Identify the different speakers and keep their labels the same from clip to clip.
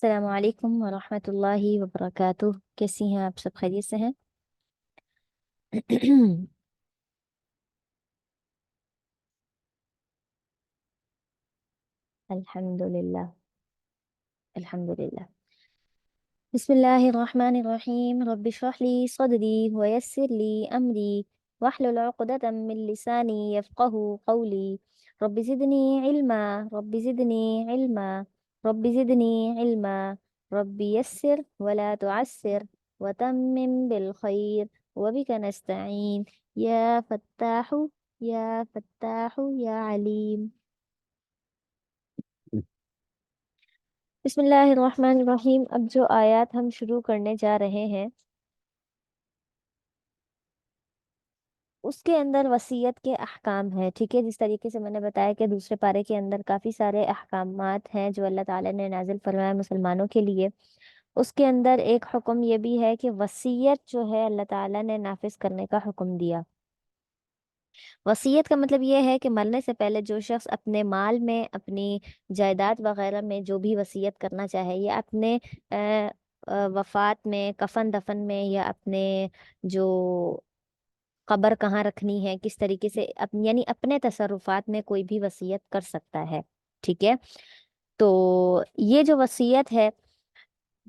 Speaker 1: السلام علیکم ورحمۃ اللہ وبرکاتہ۔ کیسی ہیں آپ؟ سب خیریت سے ہیں؟ الحمد للہ، الحمد للہ۔ بسم اللہ الرحمن الرحیم، رب اشرح لی صدری ویسر لی امری واحلل عقدۃ من لسانی یفقهوا قولی، رب زدنی علما، رب زدنی علما، رب زدنی علما، رب یسر ولا تعسر وتمم بالخیر وبک نستعین یا فتاح یا فتاح یا علیم۔ بسم اللہ الرحمن الرحیم۔ اب جو آیات ہم شروع کرنے جا رہے ہیں اس کے اندر وصیت کے احکام ہیں، ٹھیک ہے؟ جس طریقے سے میں نے بتایا کہ دوسرے پارے کے اندر کافی سارے احکامات ہیں جو اللہ تعالیٰ نے نازل فرمایا مسلمانوں کے لیے، اس کے اندر ایک حکم یہ بھی ہے کہ وصیت جو ہے اللہ تعالیٰ نے نافذ کرنے کا حکم دیا۔ وصیت کا مطلب یہ ہے کہ مرنے سے پہلے جو شخص اپنے مال میں، اپنی جائیداد وغیرہ میں جو بھی وصیت کرنا چاہے، یا اپنے وفات میں، کفن دفن میں، یا اپنے جو قبر کہاں رکھنی ہے، کس طریقے سے یعنی اپنے تصرفات میں کوئی بھی وصیت کر سکتا ہے، ٹھیک ہے؟ تو یہ جو وصیت ہے،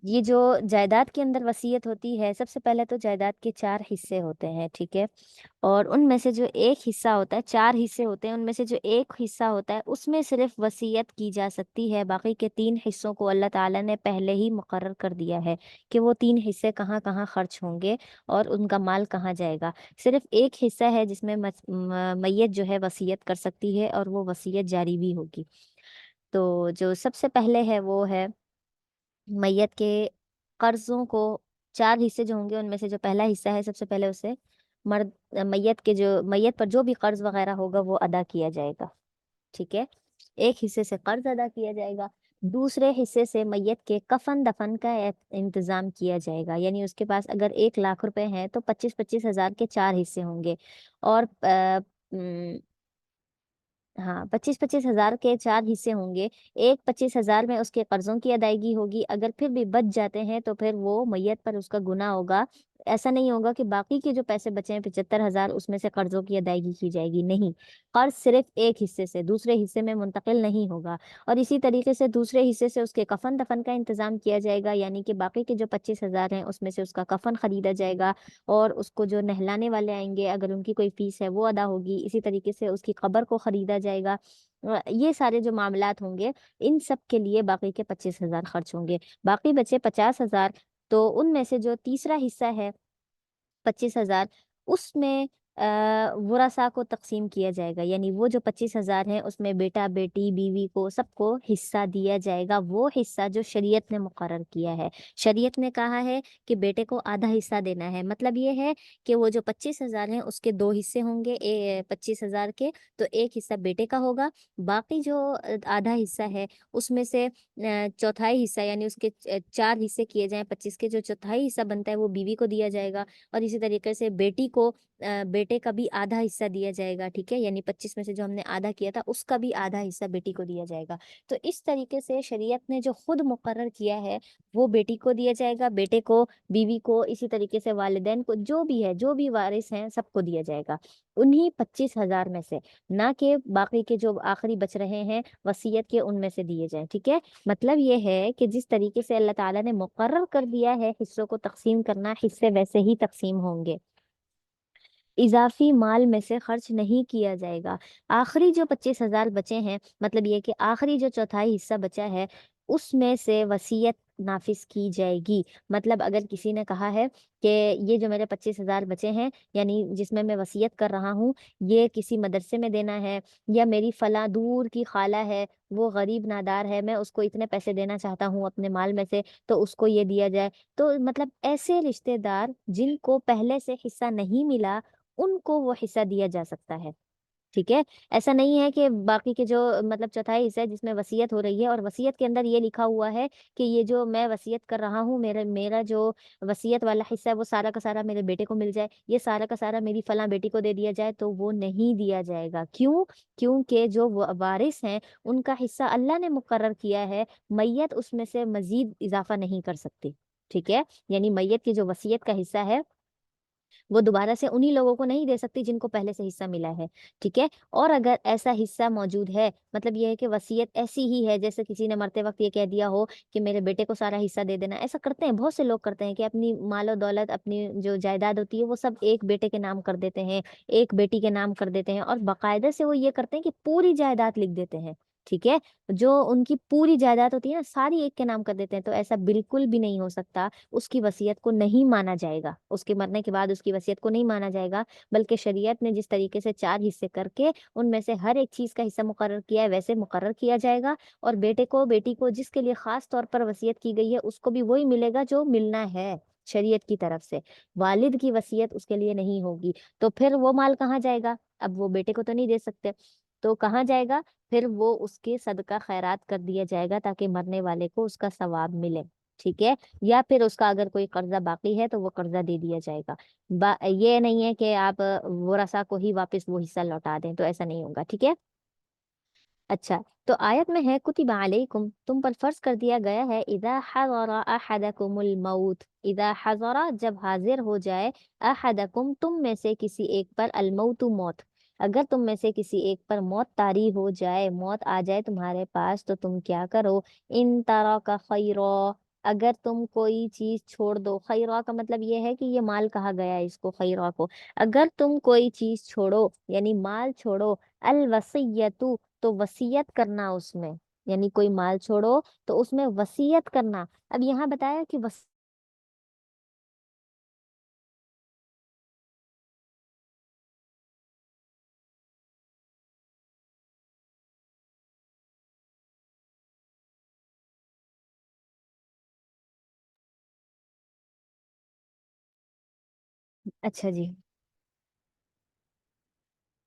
Speaker 1: یہ جو جائیداد کے اندر وصیت ہوتی ہے، سب سے پہلے تو جائیداد کے 4 حصے ہوتے ہیں، ٹھیک ہے؟ اور ان میں سے جو ایک حصہ ہوتا ہے، 4 حصے ہوتے ہیں، ان میں سے جو ایک حصہ ہوتا ہے اس میں صرف وصیت کی جا سکتی ہے۔ باقی کے 3 حصوں کو اللہ تعالیٰ نے پہلے ہی مقرر کر دیا ہے کہ وہ 3 حصے کہاں کہاں خرچ ہوں گے اور ان کا مال کہاں جائے گا۔ صرف ایک حصہ ہے جس میں میت جو ہے وصیت کر سکتی ہے، اور وہ وصیت جاری بھی ہوگی۔ تو جو سب سے پہلے ہے وہ ہے میت کے قرضوں کو، 4 حصے جو ہوں گے ان میں سے جو پہلا حصہ ہے، سب سے پہلے اسے میت پر جو بھی قرض وغیرہ ہوگا وہ ادا کیا جائے گا، ٹھیک ہے؟ ایک حصے سے قرض ادا کیا جائے گا، دوسرے حصے سے میت کے کفن دفن کا انتظام کیا جائے گا۔ یعنی اس کے پاس اگر 1 لاکھ روپے ہیں تو 25,000 کے 4 حصے ہوں گے، اور ہاں 25,000 کے 4 حصے ہوں گے۔ ایک 25,000 میں اس کے قرضوں کی ادائیگی ہوگی، اگر پھر بھی بچ جاتے ہیں تو پھر وہ میت پر اس کا گناہ ہوگا۔ ایسا نہیں ہوگا کہ باقی کے جو پیسے بچے ہیں 75,000 اس میں سے قرضوں کی ادائیگی کی جائے گی، نہیں، قرض صرف ایک حصے سے دوسرے حصے میں منتقل نہیں ہوگا۔ اور اسی طریقے سے دوسرے حصے سے اس کے کفن دفن کا انتظام کیا جائے گا، یعنی کہ باقی کے جو 25,000 ہیں اس میں سے اس کا کفن خریدا جائے گا، اور اس کو جو نہلانے والے آئیں گے اگر ان کی کوئی فیس ہے وہ ادا ہوگی، اسی طریقے سے اس کی قبر کو خریدا جائے گا۔ یہ سارے جو معاملات ہوں گے ان سب کے لیے باقی کے 25,000 خرچ ہوں گے۔ باقی بچے 50,000، تو ان میں سے جو تیسرا حصہ ہے 25,000، اس میں ورثاء کو تقسیم کیا جائے گا، یعنی وہ جو 25,000 ہیں اس میں بیٹا بیٹی بیوی کو سب کو حصہ دیا جائے گا، وہ حصہ جو شریعت نے مقرر کیا ہے۔ شریعت نے کہا ہے کہ بیٹے کو آدھا حصہ دینا ہے، مطلب یہ ہے کہ وہ جو 25,000 ہیں اس کے 2 حصے ہوں گے 25,000 کے، تو ایک حصہ بیٹے کا ہوگا، باقی جو آدھا حصہ ہے اس میں سے چوتھائی حصہ، یعنی اس کے 4 حصے کیے جائیں 25 کے، جو چوتھائی حصہ بنتا ہے وہ بیوی کو دیا جائے گا، اور اسی طریقے سے بیٹی کو بیٹے کا بھی آدھا حصہ دیا جائے گا، ٹھیک ہے؟ یعنی 25 میں سے جو ہم نے آدھا کیا تھا اس کا بھی آدھا حصہ بیٹی کو دیا جائے گا۔ تو اس طریقے سے شریعت نے جو خود مقرر کیا ہے وہ بیٹی کو دیا جائے گا، بیٹے کو، بیوی کو، اسی طریقے سے والدین کو، جو بھی ہے، جو بھی وارث ہیں سب کو دیا جائے گا انہی 25,000 میں سے، نہ کہ باقی کے جو آخری بچ رہے ہیں وصیت کے ان میں سے دیے جائیں، ٹھیک ہے؟ مطلب یہ ہے کہ جس طریقے سے اللہ تعالیٰ نے مقرر کر دیا ہے حصوں کو تقسیم کرنا، حصے ویسے ہی تقسیم ہوں گے، اضافی مال میں سے خرچ نہیں کیا جائے گا۔ آخری جو 25,000 بچے ہیں، مطلب یہ کہ آخری جو چوتھائی حصہ بچا ہے اس میں سے وصیت نافذ کی جائے گی۔ مطلب اگر کسی نے کہا ہے کہ یہ جو میرے 25,000 بچے ہیں، یعنی جس میں میں وصیت کر رہا ہوں، یہ کسی مدرسے میں دینا ہے، یا میری فلاں دور کی خالہ ہے وہ غریب نادار ہے، میں اس کو اتنے پیسے دینا چاہتا ہوں اپنے مال میں سے، تو اس کو یہ دیا جائے۔ تو مطلب ایسے رشتہ دار جن کو پہلے سے حصہ نہیں ملا ان کو وہ حصہ دیا جا سکتا ہے، ٹھیک ہے، ایسا نہیں ہے کہ باقی کے جو مطلب چوتھائی حصہ ہے جس میں وصیت ہو رہی ہے اور وصیت کے اندر یہ لکھا ہوا ہے کہ یہ جو میں وصیت کر رہا ہوں، میرا جو وصیت والا حصہ ہے وہ سارا کا سارا میرے بیٹے کو مل جائے، یہ سارا کا سارا میری فلاں بیٹی کو دے دیا جائے، تو وہ نہیں دیا جائے گا۔ کیوں؟ کیونکہ جو وارث ہیں ان کا حصہ اللہ نے مقرر کیا ہے، میت اس میں سے مزید اضافہ نہیں کر سکتی۔ ٹھیک ہے، یعنی میت کی جو وصیت کا حصہ ہے وہ دوبارہ سے انہی لوگوں کو نہیں دے سکتی جن کو پہلے سے حصہ ملا ہے۔ ٹھیک ہے، اور اگر ایسا حصہ موجود ہے، مطلب یہ ہے کہ وصیت ایسی ہی ہے جیسے کسی نے مرتے وقت یہ کہہ دیا ہو کہ میرے بیٹے کو سارا حصہ دے دینا، ایسا کرتے ہیں بہت سے لوگ کرتے ہیں کہ اپنی مال و دولت، اپنی جو جائیداد ہوتی ہے وہ سب ایک بیٹے کے نام کر دیتے ہیں، ایک بیٹی کے نام کر دیتے ہیں، اور باقاعدہ سے وہ یہ کرتے ہیں کہ پوری جائیداد لکھ دیتے ہیں۔ ٹھیک ہے، جو ان کی پوری جائیداد ہوتی ہے نا ساری ایک کے نام کر دیتے ہیں، تو ایسا بالکل بھی نہیں ہو سکتا، اس کی وصیت کو نہیں مانا جائے گا، اس کے مرنے کے بعد اس کی وصیت کو نہیں مانا جائے گا، بلکہ شریعت نے جس طریقے سے 4 حصے کر کے ان میں سے ہر ایک چیز کا حصہ مقرر کیا ہے ویسے مقرر کیا جائے گا، اور بیٹے کو بیٹی کو جس کے لیے خاص طور پر وصیت کی گئی ہے اس کو بھی وہی ملے گا جو ملنا ہے شریعت کی طرف سے۔ والد کی وصیت اس کے لیے نہیں ہوگی، تو پھر وہ مال کہاں جائے گا؟ اب وہ بیٹے کو تو نہیں دے سکتے، تو کہاں جائے گا؟ پھر وہ اس کے صدقہ خیرات کر دیا جائے گا تاکہ مرنے والے کو اس کا ثواب ملے۔ ٹھیک ہے، یا پھر اس کا اگر کوئی قرضہ باقی ہے تو وہ قرضہ دے دیا جائے گا۔ یہ نہیں ہے کہ آپ ورثہ کو ہی واپس وہ حصہ لوٹا دیں، تو ایسا نہیں ہوگا۔ ٹھیک ہے، اچھا، تو آیت میں ہے کتب علیکم، تم پر فرض کر دیا گیا ہے، اذا حضر احدکم الموت، اذا حضر جب حاضر ہو جائے، احدکم تم میں سے کسی ایک پر، الموت موت، اگر تم میں سے کسی ایک پر موت طاری ہو جائے، موت آ جائے تمہارے پاس، تو تم کیا کرو؟ ان ترک خیرا، اگر تم کوئی چیز چھوڑ دو، خیرا کا مطلب یہ ہے کہ یہ مال کہا گیا ہے اس کو، خیرا کو، اگر تم کوئی چیز چھوڑو یعنی مال چھوڑو، الوصیتو تو وصیت کرنا اس میں، یعنی کوئی مال چھوڑو تو اس میں وصیت کرنا۔ اب یہاں بتایا کہ اچھا جی،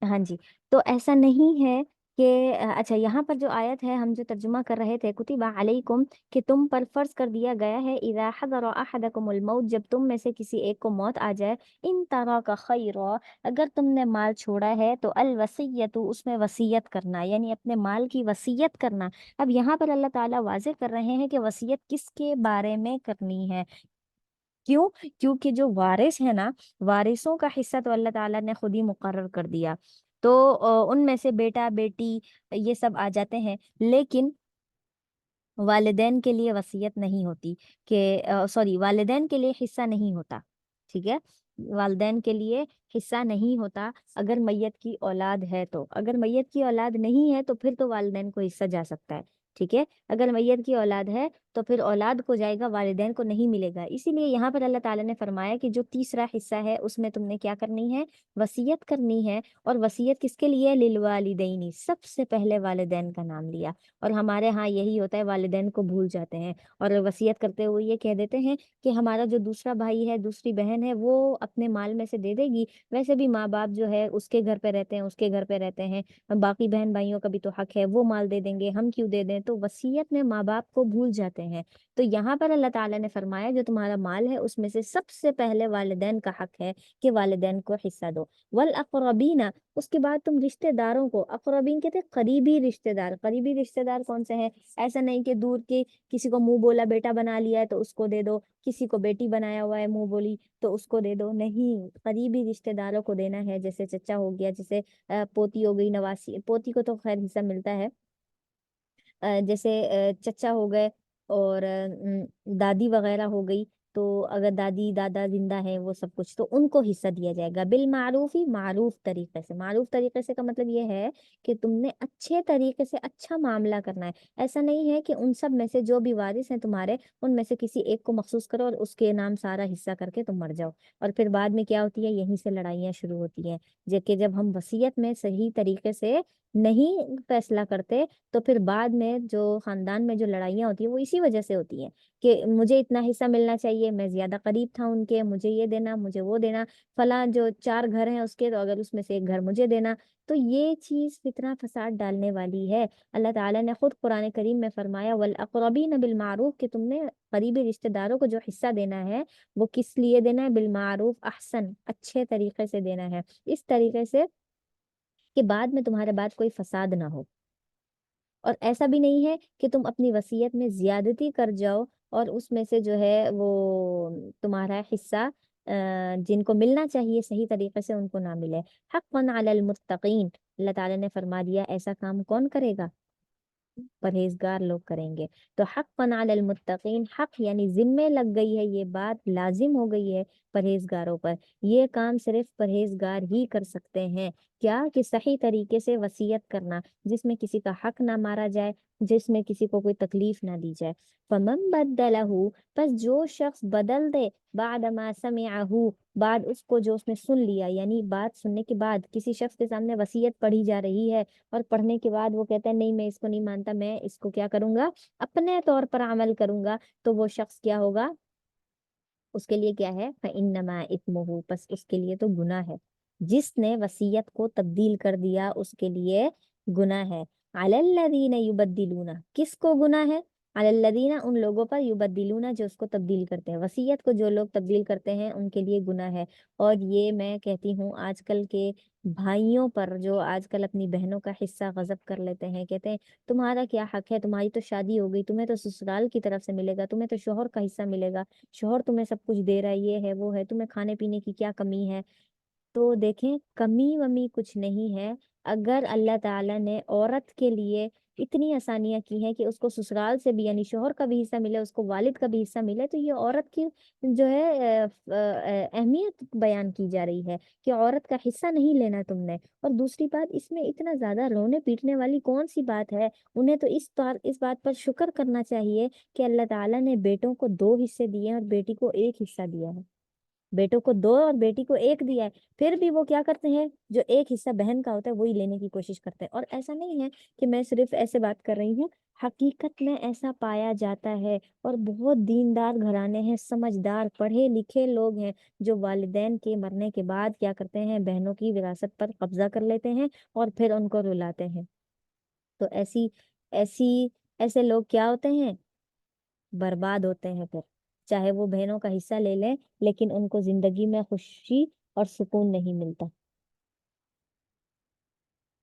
Speaker 1: ہاں جی، تو ایسا نہیں ہے کہ اچھا یہاں پر جو آیت ہے ہم جو ترجمہ کر رہے تھے، کتب علیکم، کہ تم پر فرض کر دیا گیا ہے، اذا حضر احدکم الموت، جب تم میں سے کسی ایک کو موت آ جائے، ان تراک خیرا، اگر تم نے مال چھوڑا ہے تو الوصیت اس میں وصیت کرنا، یعنی اپنے مال کی وصیت کرنا۔ اب یہاں پر اللہ تعالیٰ واضح کر رہے ہیں کہ وصیت کس کے بارے میں کرنی ہے۔ کیوں؟ کیونکہ جو وارث ہے نا، وارثوں کا حصہ تو اللہ تعالیٰ نے خود ہی مقرر کر دیا، تو ان میں سے بیٹا بیٹی یہ سب آ جاتے ہیں، لیکن والدین کے لیے وصیت نہیں ہوتی، کہ سوری والدین کے لیے حصہ نہیں ہوتا۔ ٹھیک ہے، والدین کے لیے حصہ نہیں ہوتا اگر میت کی اولاد ہے تو، اگر میت کی اولاد نہیں ہے تو پھر تو والدین کو حصہ جا سکتا ہے۔ ٹھیک ہے، اگر میت کی اولاد ہے تو پھر اولاد کو جائے گا، والدین کو نہیں ملے گا، اسی لیے یہاں پر اللہ تعالیٰ نے فرمایا کہ جو تیسرا حصہ ہے اس میں تم نے کیا کرنی ہے؟ وصیت کرنی ہے، اور وصیت کس کے لیے؟ للوالدین، سب سے پہلے والدین کا نام لیا، اور ہمارے ہاں یہی ہوتا ہے، والدین کو بھول جاتے ہیں، اور وصیت کرتے ہوئے یہ کہہ دیتے ہیں کہ ہمارا جو دوسرا بھائی ہے، دوسری بہن ہے، وہ اپنے مال میں سے دے دے گی، ویسے بھی ماں باپ جو ہے اس کے گھر پہ رہتے ہیں، اس کے گھر پہ رہتے ہیں، باقی بہن بھائیوں کا بھی تو حق ہے، وہ مال دے دیں گے، ہم کیوں دے دیں؟ تو وصیت میں ماں باپ کو بھول جاتے ہیں، تو یہاں پر اللہ تعالیٰ نے فرمایا جو تمہارا مال ہے اس میں سے سب سے پہلے والدین کا حق ہے کہ والدین کو حصہ دو، والاقربین، اس کے بعد تم رشتہ داروں کو، اقربین کہتے ہیں قریبی رشتہ دار، قریبی رشتہ دار کون سے ہیں؟ ایسا نہیں کہ دور کے کسی کو منہ بولا بیٹا بنا لیا ہے تو اس کو دے دو، کسی کو بیٹی بنایا ہوا ہے منہ بولی تو اس کو دے دو، نہیں، قریبی رشتہ داروں کو دینا ہے، جیسے چچا ہو گیا، جیسے پوتی ہو گئی، نواسی، پوتی کو تو خیر حصہ ملتا ہے، جیسے چچا ہو گئے، اور دادی وغیرہ ہو گئی، تو اگر دادی دادا زندہ ہیں وہ سب کچھ، تو ان کو حصہ دیا جائے گا، بالمعروف ہی، معروف طریقے سے، معروف طریقے سے کا مطلب یہ ہے کہ تم نے اچھے طریقے سے اچھا معاملہ کرنا ہے، ایسا نہیں ہے کہ ان سب میں سے جو بھی وارث ہیں تمہارے، ان میں سے کسی ایک کو مخصوص کرو اور اس کے نام سارا حصہ کر کے تم مر جاؤ، اور پھر بعد میں کیا ہوتی ہے؟ یہیں سے لڑائیاں شروع ہوتی ہیں، کہ جب ہم وصیت میں صحیح طریقے سے نہیں فیصلہ کرتے تو پھر بعد میں جو خاندان میں جو لڑائیاں ہوتی ہیں وہ اسی وجہ سے ہوتی ہیں، کہ مجھے اتنا حصہ ملنا چاہیے، میں زیادہ قریب تھا ان کے، مجھے یہ دینا، مجھے وہ دینا، فلاں جو 4 گھر ہیں اس کے، تو اگر اس میں سے ایک گھر مجھے دینا، تو یہ چیز فتنہ فساد ڈالنے والی ہے۔ اللہ تعالیٰ نے خود قرآن کریم میں فرمایا والاقربین بالمعروف، کہ تم نے قریبی رشتہ داروں کو جو حصہ دینا ہے وہ کس لیے دینا ہے؟ بالمعروف، احسن، اچھے طریقے سے دینا ہے، اس طریقے سے کہ بعد میں تمہارے بعد کوئی فساد نہ ہو۔ اور ایسا بھی نہیں ہے کہ تم اپنی وصیت میں زیادتی کر جاؤ اور اس میں سے جو ہے وہ تمہارا حصہ جن کو ملنا چاہیے صحیح طریقے سے ان کو نہ ملے۔ حقا علی المتقین، اللہ تعالیٰ نے فرما دیا ایسا کام کون کرے گا؟ پرہیزگار لوگ کریں گے۔ تو حقا علی المتقین، حق یعنی ذمے لگ گئی ہے، یہ بات لازم ہو گئی ہے پرہیزگاروں پر، یہ کام صرف پرہیزگار ہی کر سکتے ہیں۔ کیا؟ کہ صحیح طریقے سے وصیت کرنا، جس میں کسی کا حق نہ مارا جائے، جس میں کسی کو کوئی تکلیف نہ دی جائے۔ فمن بدلہ، پس جو شخص بدل دے، بعد ما سمعہ، بعد اس کو جو اس نے سن لیا، یعنی بات سننے کے بعد کسی شخص کے سامنے وصیت پڑھی جا رہی ہے اور پڑھنے کے بعد وہ کہتا ہے نہیں میں اس کو نہیں مانتا، میں اس کو کیا کروں گا؟ اپنے طور پر عمل کروں گا، تو وہ شخص کیا ہوگا؟ اس کے لیے کیا ہے؟ فَإِنَّمَا إِثْمُهُ، پس اس کے لیے تو گناہ ہے، جس نے وصیت کو تبدیل کر دیا اس کے لیے گناہ ہے۔ عَلَى الَّذِينَ يُبَدِّلُونَ، کس کو گناہ ہے؟ عَلَى الَّذِينَ، ان لوگوں پر، يُبَدِّلُونَ جو اس کو تبدیل کرتے ہیں، وصیت کو جو لوگ تبدیل کرتے ہیں ان کے لیے گناہ ہے۔ اور یہ میں کہتی ہوں آج کل کے بھائیوں پر، جو آج کل اپنی بہنوں کا حصہ غصب کر لیتے ہیں، کہتے ہیں تمہارا کیا حق ہے، تمہاری تو شادی ہو گئی، تمہیں تو سسرال کی طرف سے ملے گا، تمہیں تو شوہر کا حصہ ملے گا، شوہر تمہیں سب کچھ دے رہا ہے، یہ ہے وہ ہے، تمہیں کھانے پینے کی کیا کمی ہے؟ تو دیکھیں کمی ومی کچھ نہیں ہے۔ اگر اللہ تعالیٰ نے عورت کے لیے اتنی آسانیاں کی ہیں کہ اس کو سسرال سے بھی یعنی شوہر کا بھی حصہ ملے، اس کو والد کا بھی حصہ ملے، تو یہ عورت کی جو ہے اہمیت بیان کی جا رہی ہے کہ عورت کا حصہ نہیں لینا تم نے۔ اور دوسری بات، اس میں اتنا زیادہ رونے پیٹنے والی کون سی بات ہے؟ انہیں تو اس بات پر شکر کرنا چاہیے کہ اللہ تعالیٰ نے بیٹوں کو 2 حصے دیے اور بیٹی کو 1 حصہ دیا ہے، بیٹوں کو 2 اور بیٹی کو 1 دیا ہے، پھر بھی وہ کیا کرتے ہیں؟ جو 1 حصہ بہن کا ہوتا ہے وہی لینے کی کوشش کرتے ہیں۔ اور ایسا نہیں ہے کہ میں صرف ایسے بات کر رہی ہوں، حقیقت میں ایسا پایا جاتا ہے، اور بہت دیندار گھرانے ہیں، سمجھدار پڑھے لکھے لوگ ہیں، جو والدین کے مرنے کے بعد کیا کرتے ہیں؟ بہنوں کی وراثت پر قبضہ کر لیتے ہیں اور پھر ان کو رلاتے ہیں۔ تو ایسی ایسے لوگ کیا ہوتے ہیں؟ برباد ہوتے ہیں پھر، چاہے وہ بہنوں کا حصہ لے لیں لیکن ان کو زندگی میں خوشی اور سکون نہیں ملتا۔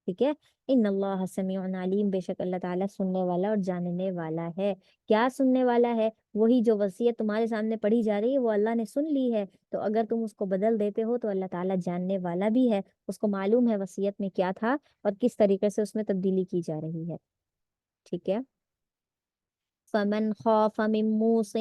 Speaker 1: ٹھیک ہے؟ ان اللہ سمیع علیم، بے شک اللہ تعالیٰ سننے والا اور جاننے والا ہے۔ کیا سننے والا ہے؟ وہی جو وصیت تمہارے سامنے پڑھی جا رہی ہے وہ اللہ نے سن لی ہے، تو اگر تم اس کو بدل دیتے ہو تو اللہ تعالیٰ جاننے والا بھی ہے، اس کو معلوم ہے وصیت میں کیا تھا اور کس طریقے سے اس میں تبدیلی کی جا رہی ہے۔ ٹھیک ہے؟ فمن خوف من موص،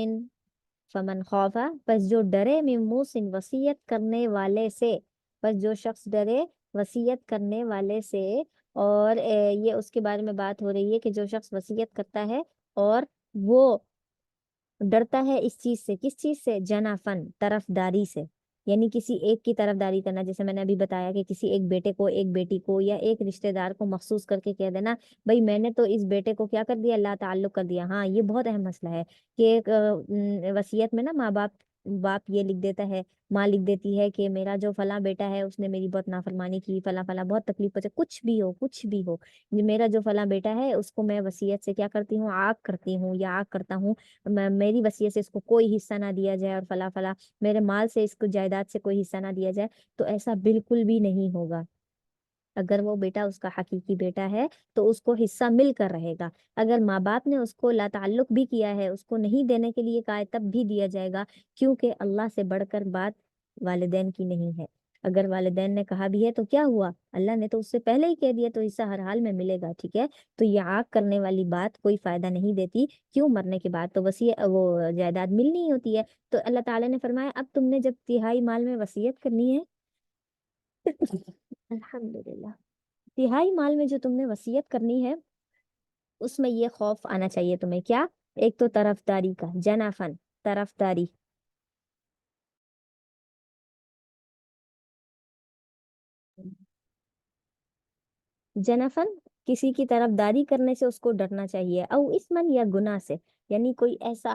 Speaker 1: فمن خوفا، پس جو ڈرے، من موصن، وصیت کرنے والے سے، پس جو شخص ڈرے وصیت کرنے والے سے، اور یہ اس کے بارے میں بات ہو رہی ہے کہ جو شخص وصیت کرتا ہے اور وہ ڈرتا ہے اس چیز سے، کس چیز سے؟ جنافن، طرف داری سے، یعنی کسی ایک کی طرف داری کرنا، جیسے میں نے ابھی بتایا کہ کسی ایک بیٹے کو، ایک بیٹی کو، یا ایک رشتہ دار کو مخصوص کر کے کہہ دینا بھائی میں نے تو اس بیٹے کو کیا کر دیا؟ اللہ تعلق کر دیا۔ ہاں، یہ بہت اہم مسئلہ ہے کہ ایک وصیت میں نا ماں باپ یہ لکھ دیتا ہے، ماں لکھ دیتی ہے کہ میرا جو فلاں بیٹا ہے اس نے میری بہت نافرمانی کی، فلاں فلاں بہت تکلیف پہنچے، کچھ بھی ہو، کچھ بھی ہو، میرا جو فلاں بیٹا ہے اس کو میں وصیت سے کیا کرتی ہوں؟ آگ کرتی ہوں یا آگ کرتا ہوں، میری وصیت سے اس کو کوئی حصہ نہ دیا جائے، اور فلاں فلاں میرے مال سے، اس کو جائیداد سے کوئی حصہ نہ دیا جائے۔ تو ایسا بالکل بھی نہیں ہوگا۔ اگر وہ بیٹا اس کا حقیقی بیٹا ہے تو اس کو حصہ مل کر رہے گا، اگر ماں باپ نے اس کو لا تعلق بھی کیا ہے، اس کو نہیں دینے کے لیے کہا ہے، تب بھی دیا جائے گا، کیونکہ اللہ سے بڑھ کر بات والدین کی نہیں ہے۔ اگر والدین نے کہا بھی ہے تو کیا ہوا؟ اللہ نے تو اس سے پہلے ہی کہہ دیا، تو حصہ ہر حال میں ملے گا۔ ٹھیک ہے؟ تو یہ آگ کرنے والی بات کوئی فائدہ نہیں دیتی، کیوں؟ مرنے کے بعد تو وہ جائیداد ملنی ہی ہوتی ہے۔ تو اللہ تعالیٰ نے فرمایا اب تم نے جب 1/3 مال میں وصیت کرنی ہے الحمدللہ، 1/3 مال میں جو تم نے وصیت کرنی ہے اس میں یہ خوف آنا چاہیے تمہیں، کیا؟ ایک تو طرف داری کا، جنافن، طرف داری، جنفن، کسی کی طرف داری کرنے سے اس کو ڈرنا چاہیے، او اسمن، یا گناہ سے، یعنی کوئی ایسا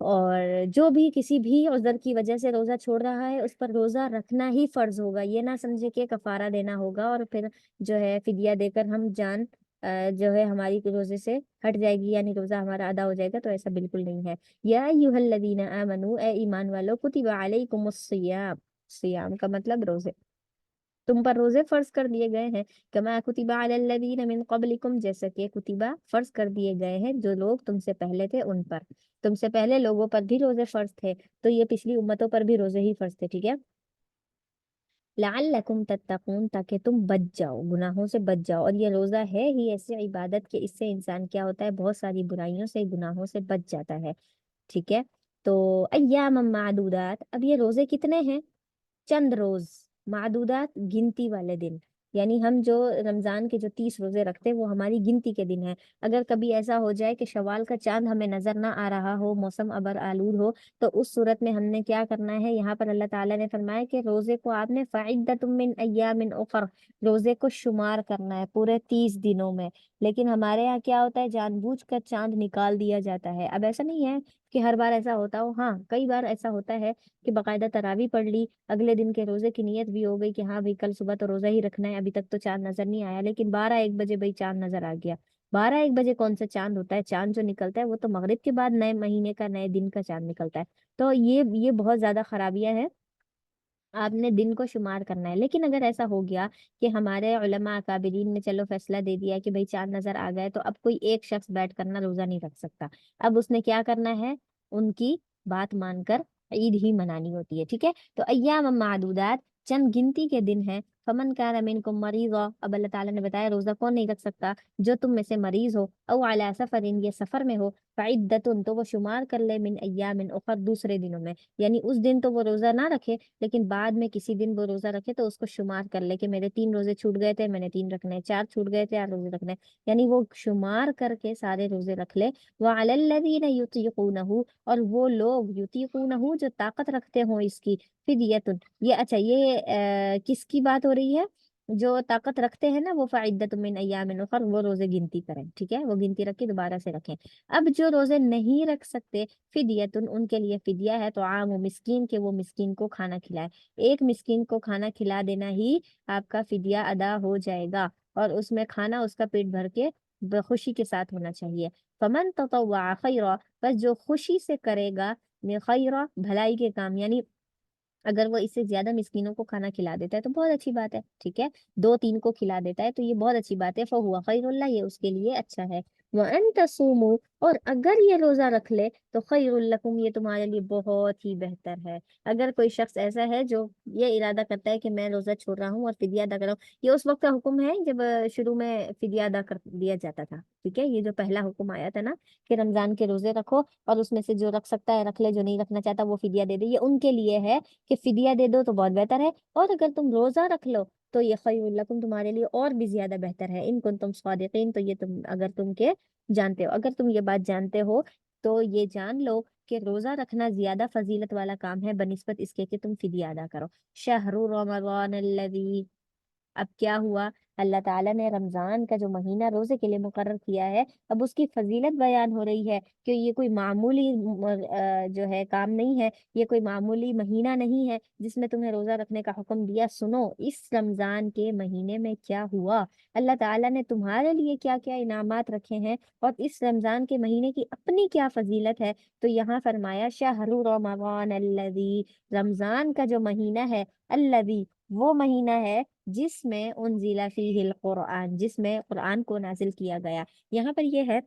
Speaker 1: اور جو بھی کسی بھی عذر کی وجہ سے روزہ چھوڑ رہا ہے اس پر روزہ رکھنا ہی فرض ہوگا، یہ نہ سمجھے کہ کفارہ دینا ہوگا اور پھر جو ہے فدیہ دے کر ہم جان جو ہے ہماری روزے سے ہٹ جائے گی، یعنی روزہ ہمارا ادا ہو جائے گا، تو ایسا بالکل نہیں ہے۔ یا ایھا الذین آمنو، اے ایمان والو، کتب علیکم الصیام، صیام کا مطلب روزے، تم پر روزے فرض کر دیے گئے ہیں، کما کتب علی الذین من قبلکم، جیسا کہ کتبہ فرض کر دیے گئے ہیں جو لوگ تم سے پہلے تھے ان پر، تم سے پہلے لوگوں پر بھی روزے فرض تھے، تو یہ پچھلی امتوں پر بھی روزے ہی فرض تھے، ٹھیک ہے۔ لعلکم تتقون، تاکہ تم بچ جاؤ، گناہوں سے بچ جاؤ، اور یہ روزہ ہے ہی ایسی عبادت کہ اس سے انسان کیا ہوتا ہے، بہت ساری برائیوں سے، گناہوں سے بچ جاتا ہے، ٹھیک ہے۔ تو ایام معدودات، اب یہ روزے کتنے ہیں؟ چند روز، معدودات گنتی والے دن، یعنی ہم جو رمضان کے جو 30 روزے رکھتے ہیں وہ ہماری گنتی کے دن ہے۔ اگر کبھی ایسا ہو جائے کہ شوال کا چاند ہمیں نظر نہ آ رہا ہو، موسم ابر آلود ہو، تو اس صورت میں ہم نے کیا کرنا ہے، یہاں پر اللہ تعالیٰ نے فرمایا کہ روزے کو آپ نے فعدۃ من ایام اخر، روزے کو شمار کرنا ہے پورے 30 دنوں میں۔ لیکن ہمارے یہاں کیا ہوتا ہے، جان بوجھ کر چاند نکال دیا جاتا ہے۔ اب ایسا نہیں ہے کہ ہر بار ایسا ہوتا ہو، ہاں کئی بار ایسا ہوتا ہے کہ باقاعدہ تراویح پڑھ لی، اگلے دن کے روزے کی نیت بھی ہو گئی کہ ہاں بھائی کل صبح تو روزہ ہی رکھنا ہے، ابھی تک تو چاند نظر نہیں آیا، لیکن 12-1 بجے بھائی چاند نظر آ گیا۔ 12-1 بجے کون سا چاند ہوتا ہے؟ چاند جو نکلتا ہے وہ تو مغرب کے بعد نئے مہینے کا، نئے دن کا چاند نکلتا ہے۔ تو یہ بہت زیادہ خرابیاں ہیں، آپ نے دن کو شمار کرنا ہے۔ لیکن اگر ایسا ہو گیا کہ ہمارے علماء اکابرین نے چلو فیصلہ دے دیا کہ بھائی چاند نظر آ گئے، تو اب کوئی ایک شخص بیٹھ کرنا روزہ نہیں رکھ سکتا، اب اس نے کیا کرنا ہے، ان کی بات مان کر عید ہی منانی ہوتی ہے، ٹھیک ہے۔ تو ایام معدودات، چند گنتی کے دن ہیں، فمن کان منکم مریضا، اب اللہ تعالیٰ نے بتایا روزہ کون نہیں رکھ سکتا، جو تم میں سے مریض ہو، او علی سفر، یہ سفر میں ہو، فعدۃ، تو وہ شمار کر لے، من ایام اخر، دوسرے دنوں میں، یعنی اس دن تو وہ روزہ نہ رکھے، لیکن بعد میں کسی دن وہ روزہ رکھے تو اس کو شمار کر لے کہ میرے 3 روزے چھوٹ گئے تھے، میں نے 3 رکھنے، 4 چھوٹ گئے تھے، 8 روزے رکھنے، یعنی وہ شمار کر کے سارے روزے رکھ لے۔ وعلی الذین یطیقونہ، اور وہ لوگ یطیقونہ جو طاقت رکھتے ہوں اس کی، فدیۃ، یہ اچھا یہ کس کی بات ہو رہی ہے؟ جو طاقت رکھتے ہیں نا، وہ فعدۃ من ایام اخر، وہ روزے گنتی کریں، ٹھیک ہے، وہ گنتی رکھ کے دوبارہ سے رکھیں۔ اب جو روزے نہیں رکھ سکتے، فدیتن، ان کے لیے فدیہ ہے، تو عام و مسکین، کے وہ مسکین کو کھانا کھلائے، ایک مسکین کو کھانا کھلا دینا ہی آپ کا فدیہ ادا ہو جائے گا، اور اس میں کھانا اس کا پیٹ بھر کے خوشی کے ساتھ ہونا چاہیے۔ فمن تطوع خیرا، بس جو خوشی سے کرے گا، خیرا، بھلائی کے کام، یعنی اگر وہ اس سے زیادہ مسکینوں کو کھانا کھلا دیتا ہے تو بہت اچھی بات ہے، ٹھیک ہے، 2-3 کو کھلا دیتا ہے تو یہ بہت اچھی بات ہے، فہو خیر اللہ، یہ اس کے لیے اچھا ہے۔ وَأَن تَصُومُوا، اور اگر یہ روزہ رکھ لے تو خیر لکم، یہ تمہارے لیے بہت ہی بہتر ہے۔ اگر کوئی شخص ایسا ہے جو یہ ارادہ کرتا ہے کہ میں روزہ چھوڑ رہا ہوں اور فدیہ ادا کر رہا ہوں، یہ اس وقت کا حکم ہے جب شروع میں فدیہ ادا کر دیا جاتا تھا، ٹھیک ہے، یہ جو پہلا حکم آیا تھا نا کہ رمضان کے روزے رکھو، اور اس میں سے جو رکھ سکتا ہے رکھ لے، جو نہیں رکھنا چاہتا وہ فدیہ دے دے، یہ ان کے لیے ہے کہ فدیہ دے دو تو بہت بہتر ہے، اور اگر تم روزہ رکھ لو تو یہ خیر لکم، تمہارے لیے اور بھی زیادہ بہتر ہے، ان کنتم صادقین، تو یہ تم اگر تم کے جانتے ہو، اگر تم یہ بات جانتے ہو تو یہ جان لو کہ روزہ رکھنا زیادہ فضیلت والا کام ہے بنسبت اس کے کہ تم فدیہ ادا کرو۔ شہر رمضان الذی، اب کیا ہوا، اللہ تعالیٰ نے رمضان کا جو مہینہ روزے کے لیے مقرر کیا ہے، اب اس کی فضیلت بیان ہو رہی ہے کہ یہ کوئی معمولی جو ہے کام نہیں ہے، یہ کوئی معمولی مہینہ نہیں ہے جس میں تمہیں روزہ رکھنے کا حکم دیا۔ سنو اس رمضان کے مہینے میں کیا ہوا، اللہ تعالیٰ نے تمہارے لیے کیا کیا انعامات رکھے ہیں، اور اس رمضان کے مہینے کی اپنی کیا فضیلت ہے۔ تو یہاں فرمایا شہر رمضان الذی، رمضان کا جو مہینہ ہے، الذی، وہ مہینہ ہے جس میں انزل فیہ القرآن، جس میں قرآن کو نازل کیا گیا۔ یہاں پر یہ ہے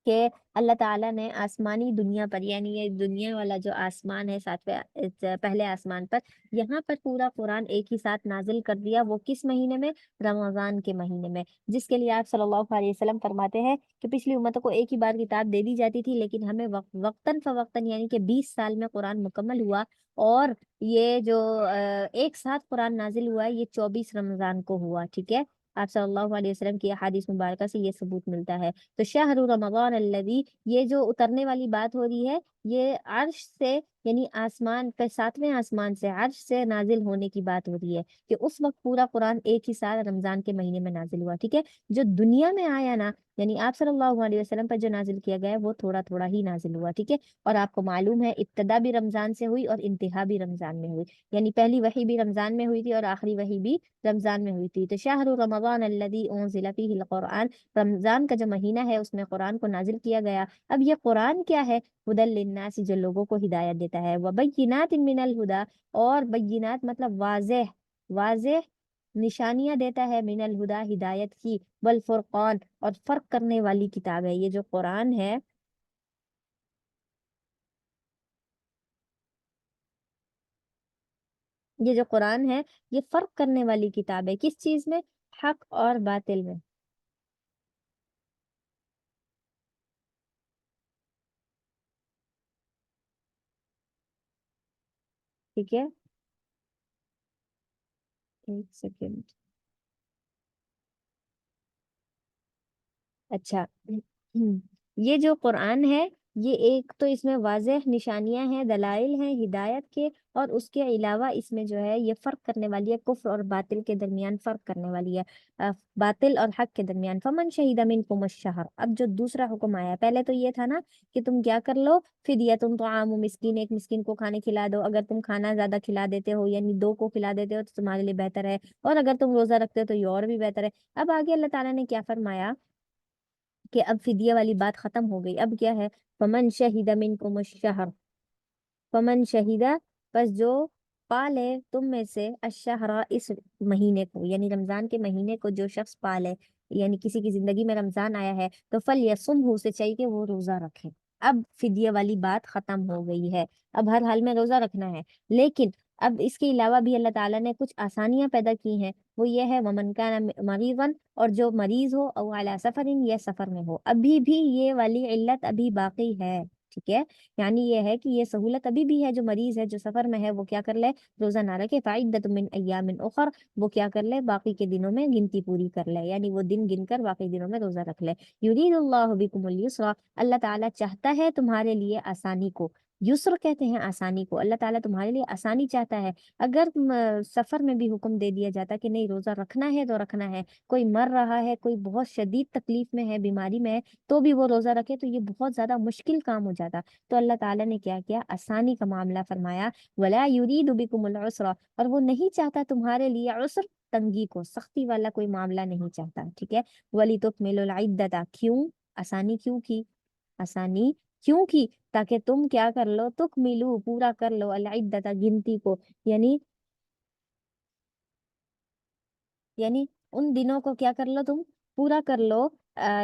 Speaker 1: کہ اللہ تعالیٰ نے آسمانی دنیا پر، یعنی یہ دنیا والا جو آسمان ہے، ساتویں پہلے آسمان پر، یہاں پر پورا قرآن ایک ہی ساتھ نازل کر دیا، وہ کس مہینے میں؟ رمضان کے مہینے میں، جس کے لیے آپ صلی اللہ علیہ وسلم فرماتے ہیں کہ پچھلی امتوں کو ایک ہی بار کتاب دے دی جاتی تھی، لیکن ہمیں وقتاً فوقتاً، یعنی کہ 20 سال میں قرآن مکمل ہوا، اور یہ جو ایک ساتھ قرآن نازل ہوا ہے یہ 24 رمضان کو ہوا، ٹھیک ہے، آپ صلی اللہ علیہ وسلم کی احادیث مبارکہ سے یہ ثبوت ملتا ہے۔ تو شہر رمضان الذی، یہ جو اترنے والی بات ہو رہی ہے، یہ عرش سے یعنی آسمان پہ 7ویں آسمان سے عرش سے نازل ہونے کی بات ہو رہی ہے کہ اس وقت پورا قرآن ایک ہی سال رمضان کے مہینے میں نازل ہوا، ٹھیک ہے۔ جو دنیا میں آیا نا، یعنی آپ صلی اللہ علیہ وسلم پر جو نازل کیا گیا ہے وہ تھوڑا تھوڑا ہی نازل ہوا، ٹھیک ہے۔ اور آپ کو معلوم ہے ابتدا بھی رمضان سے ہوئی اور انتہا بھی رمضان میں ہوئی، یعنی پہلی وحی بھی رمضان میں ہوئی تھی اور آخری وحی بھی رمضان میں ہوئی تھی۔ تو شہر رمضان الذی انزل فیہ القرآن، رمضان کا جو مہینہ ہے اس میں قرآن کو نازل کیا گیا۔ اب یہ قرآن کیا ہے؟ ہدی للناس، جو لوگوں کو ہدایت دیتا ہے، وبینات من الہدا، اور بینات مطلب واضح، واضح نشانیاں دیتا ہے، من الہدا ہدایت کی، والفرقان اور فرق کرنے والی کتاب ہے یہ جو قرآن ہے۔ یہ جو قرآن ہے یہ فرق کرنے والی کتاب ہے، کس چیز میں؟ حق اور باطل میں، ٹھیک ہے۔ ایک سیکنڈ، اچھا یہ جو قرآن ہے یہ ایک تو اس میں واضح نشانیاں ہیں، دلائل ہیں ہدایت کے، اور اس کے علاوہ اس میں جو ہے یہ فرق کرنے والی ہے، کفر اور باطل کے درمیان فرق کرنے والی ہے، باطل اور حق کے درمیان۔ فمن شہید منکم الشہر، اب جو دوسرا حکم آیا، پہلے تو یہ تھا نا کہ تم کیا کر لو، فدیہ تم طعام مسکین، ایک مسکین کو کھانے کھلا دو، اگر تم کھانا زیادہ کھلا دیتے ہو یعنی دو کو کھلا دیتے ہو تو تمہارے لیے بہتر ہے، اور اگر تم روزہ رکھتے ہو تو یہ اور بھی بہتر ہے۔ اب آگے اللہ تعالیٰ نے کیا فرمایا کہ اب فدیہ والی بات ختم ہو گئی، اب کیا ہے؟ فمن شہید منکم الشہر، فمن شہیدہ، بس جو پالے تم میں سے، الشہر اس مہینے کو، یعنی رمضان کے مہینے کو جو شخص پالے، یعنی کسی کی زندگی میں رمضان آیا ہے تو فلیصمہ، اسے چاہیے کہ وہ روزہ رکھے۔ اب فدیہ والی بات ختم ہو گئی ہے، اب ہر حال میں روزہ رکھنا ہے، لیکن اب اس کے علاوہ بھی اللہ تعالیٰ نے کچھ آسانیاں پیدا کی ہیں، وہ یہ ہے ومن کان مریضا، اور جو مریض ہو، او علی سفر، یا سفر میں ہو، ابھی بھی یہ والی علت ابھی باقی ہے، ٹھیک ہے۔ یعنی یہ ہے کہ یہ سہولت ابھی بھی ہے، جو مریض ہے جو سفر میں ہے وہ کیا کر لے؟ روزہ نہ رکھے، فعدۃ من ایام اخر، وہ کیا کر لے؟ باقی کے دنوں میں گنتی پوری کر لے، یعنی وہ دن گن کر باقی دنوں میں روزہ رکھ لے۔ یرید اللہ بکم الیسر، اللہ تعالیٰ چاہتا ہے تمہارے لیے آسانی کو، یسر کہتے ہیں آسانی کو، اللہ تعالیٰ تمہارے لیے آسانی چاہتا ہے۔ اگر سفر میں بھی حکم دے دیا جاتا کہ نہیں روزہ رکھنا ہے تو رکھنا ہے، کوئی مر رہا ہے، کوئی بہت شدید تکلیف میں ہے، بیماری میں ہے، تو بھی وہ روزہ رکھے، تو یہ بہت زیادہ مشکل کام ہو جاتا۔ تو اللہ تعالیٰ نے کیا کیا؟ آسانی کا معاملہ فرمایا، ولا یرید بکم العسر، اور وہ نہیں چاہتا تمہارے لیے عسر، تنگی کو، سختی والا کوئی معاملہ نہیں چاہتا، ٹھیک ہے۔ وَلِتُكْمِلُوا الْعِدَّةَ، کیوں آسانی کیوں کی؟ آسانی کیوں کی؟ تاکہ تم کیا کر لو، تکملو پورا کر لو، العدۃ گنتی کو، یعنی یعنی ان دنوں کو کیا کر لو تم؟ پورا کر لو۔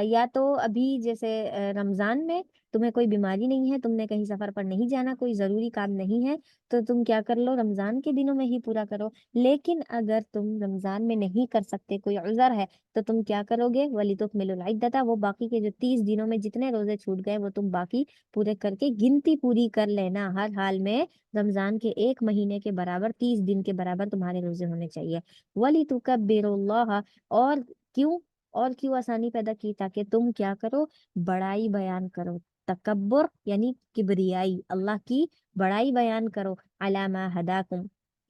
Speaker 1: یا تو ابھی جیسے رمضان میں تمہیں کوئی بیماری نہیں ہے، تم نے کہیں سفر پر نہیں جانا، کوئی ضروری کام نہیں ہے، تو تم کیا کر لو، رمضان کے دنوں میں ہی پورا کرو۔ لیکن اگر تم رمضان میں نہیں کر سکتے، کوئی عذر ہے، تو تم کیا کرو گے؟ وَلِتُكْمِلُوا الْعِدَّةَ، وہ باقی کے جو 30 دنوں میں جتنے روزے چھوٹ گئے وہ تم باقی پورے کر کے گنتی پوری کر لینا، ہر حال میں رمضان کے ایک مہینے کے برابر، 30 دن کے برابر تمہارے روزے ہونے چاہیے۔ وَلِتُكَبِّرُوا اللَّهَ، اور کیوں؟ اور کیوں آسانی پیدا کی؟ تاکہ تم کیا کرو؟ بڑائی بیان کرو، تکبر یعنی کبریائی، اللہ کی بڑائی بیان کرو، علی ما ہداکم،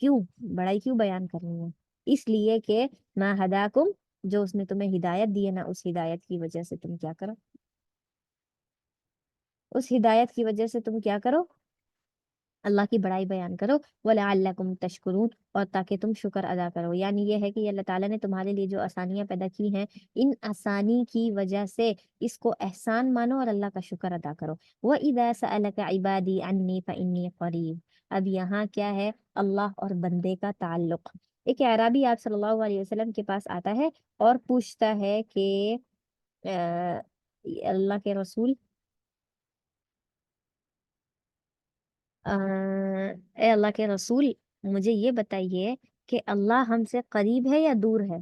Speaker 1: کیوں بڑائی کیوں بیان کرنی ہے؟ اس لیے کہ ما ہداکم، جو اس نے تمہیں ہدایت دی ہے نا، اس ہدایت کی وجہ سے تم کیا کرو؟ اس ہدایت کی وجہ سے تم کیا کرو؟ اللہ کی بڑائی بیان کرو، وَلَعَلَّكُمْ تَشْكُرُونَ، اور تاکہ تم شکر ادا کرو، یعنی یہ ہے کہ اللہ تعالیٰ نے تمہارے لیے جو آسانیاں پیدا کی ہیں، ان آسانی کی وجہ سے اس کو احسان مانو اور اللہ کا شکر ادا کرو۔ وَإِذَا سَأَلَكَ عِبَادِي عَنِّي فَإِنِّي قَرِيبٌ، اب یہاں کیا ہے؟ اللہ اور بندے کا تعلق۔ ایک اعرابی آپ صلی اللہ علیہ وسلم کے پاس آتا ہے اور پوچھتا ہے کہ آ، اللہ کے رسول، اے اللہ کے رسول، مجھے یہ بتائیے کہ اللہ ہم سے قریب ہے یا دور ہے؟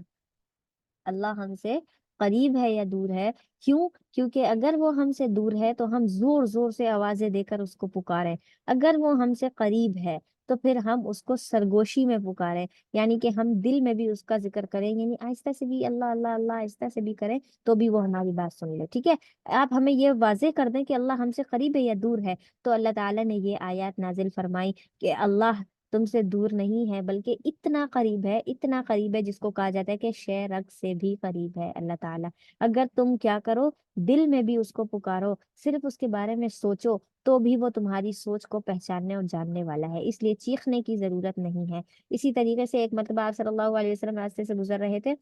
Speaker 1: اللہ ہم سے قریب ہے یا دور ہے؟ کیوں؟ کیونکہ اگر وہ ہم سے دور ہے تو ہم زور زور سے آوازیں دے کر اس کو پکاریں، اگر وہ ہم سے قریب ہے تو پھر ہم اس کو سرگوشی میں پکاریں، یعنی کہ ہم دل میں بھی اس کا ذکر کریں، یعنی آہستہ سے بھی اللہ اللہ اللہ آہستہ سے بھی کریں تو بھی وہ ہماری بات سن لے، ٹھیک ہے؟ آپ ہمیں یہ واضح کر دیں کہ اللہ ہم سے قریب ہے یا دور ہے، تو اللہ تعالیٰ نے یہ آیات نازل فرمائی کہ اللہ تم سے دور نہیں ہے بلکہ اتنا قریب ہے، اتنا قریب ہے جس کو کہا جاتا ہے کہ شہ رگ سے بھی قریب ہے اللہ تعالیٰ۔ اگر تم کیا کرو، دل میں بھی اس کو پکارو، صرف اس کے بارے میں سوچو، تو بھی وہ تمہاری سوچ کو پہچاننے اور جاننے والا ہے، اس لیے چیخنے کی ضرورت نہیں ہے۔ اسی طریقے سے ایک مرتبہ آپ صلی اللہ علیہ وسلم راستے سے گزر رہے تھے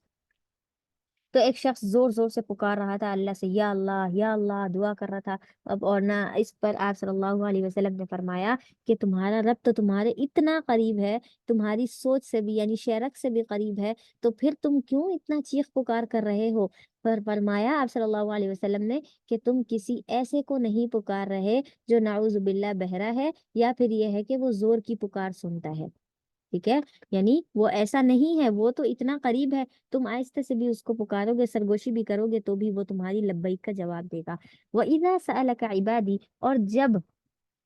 Speaker 1: تو ایک شخص زور زور سے پکار رہا تھا اللہ سے، یا اللہ دعا کر رہا تھا۔ اب اور نہ اس پر آپ صلی اللہ علیہ وسلم نے فرمایا کہ تمہارا رب تو تمہارے اتنا قریب ہے، تمہاری سوچ سے بھی یعنی شرک سے بھی قریب ہے، تو پھر تم کیوں اتنا چیخ پکار کر رہے ہو؟ پر فرمایا آپ صلی اللہ علیہ وسلم نے کہ تم کسی ایسے کو نہیں پکار رہے جو نعوذ باللہ بہرا ہے، یا پھر یہ ہے کہ وہ زور کی پکار سنتا ہے، ٹھیک ہے؟ یعنی وہ ایسا نہیں ہے، وہ تو اتنا قریب ہے، تم آہستہ سے بھی اس کو پکارو گے، سرگوشی بھی کرو گے تو بھی وہ تمہاری لبیک کا جواب دے گا۔ وَإِذَا سَأَلَكَ عِبَادِي،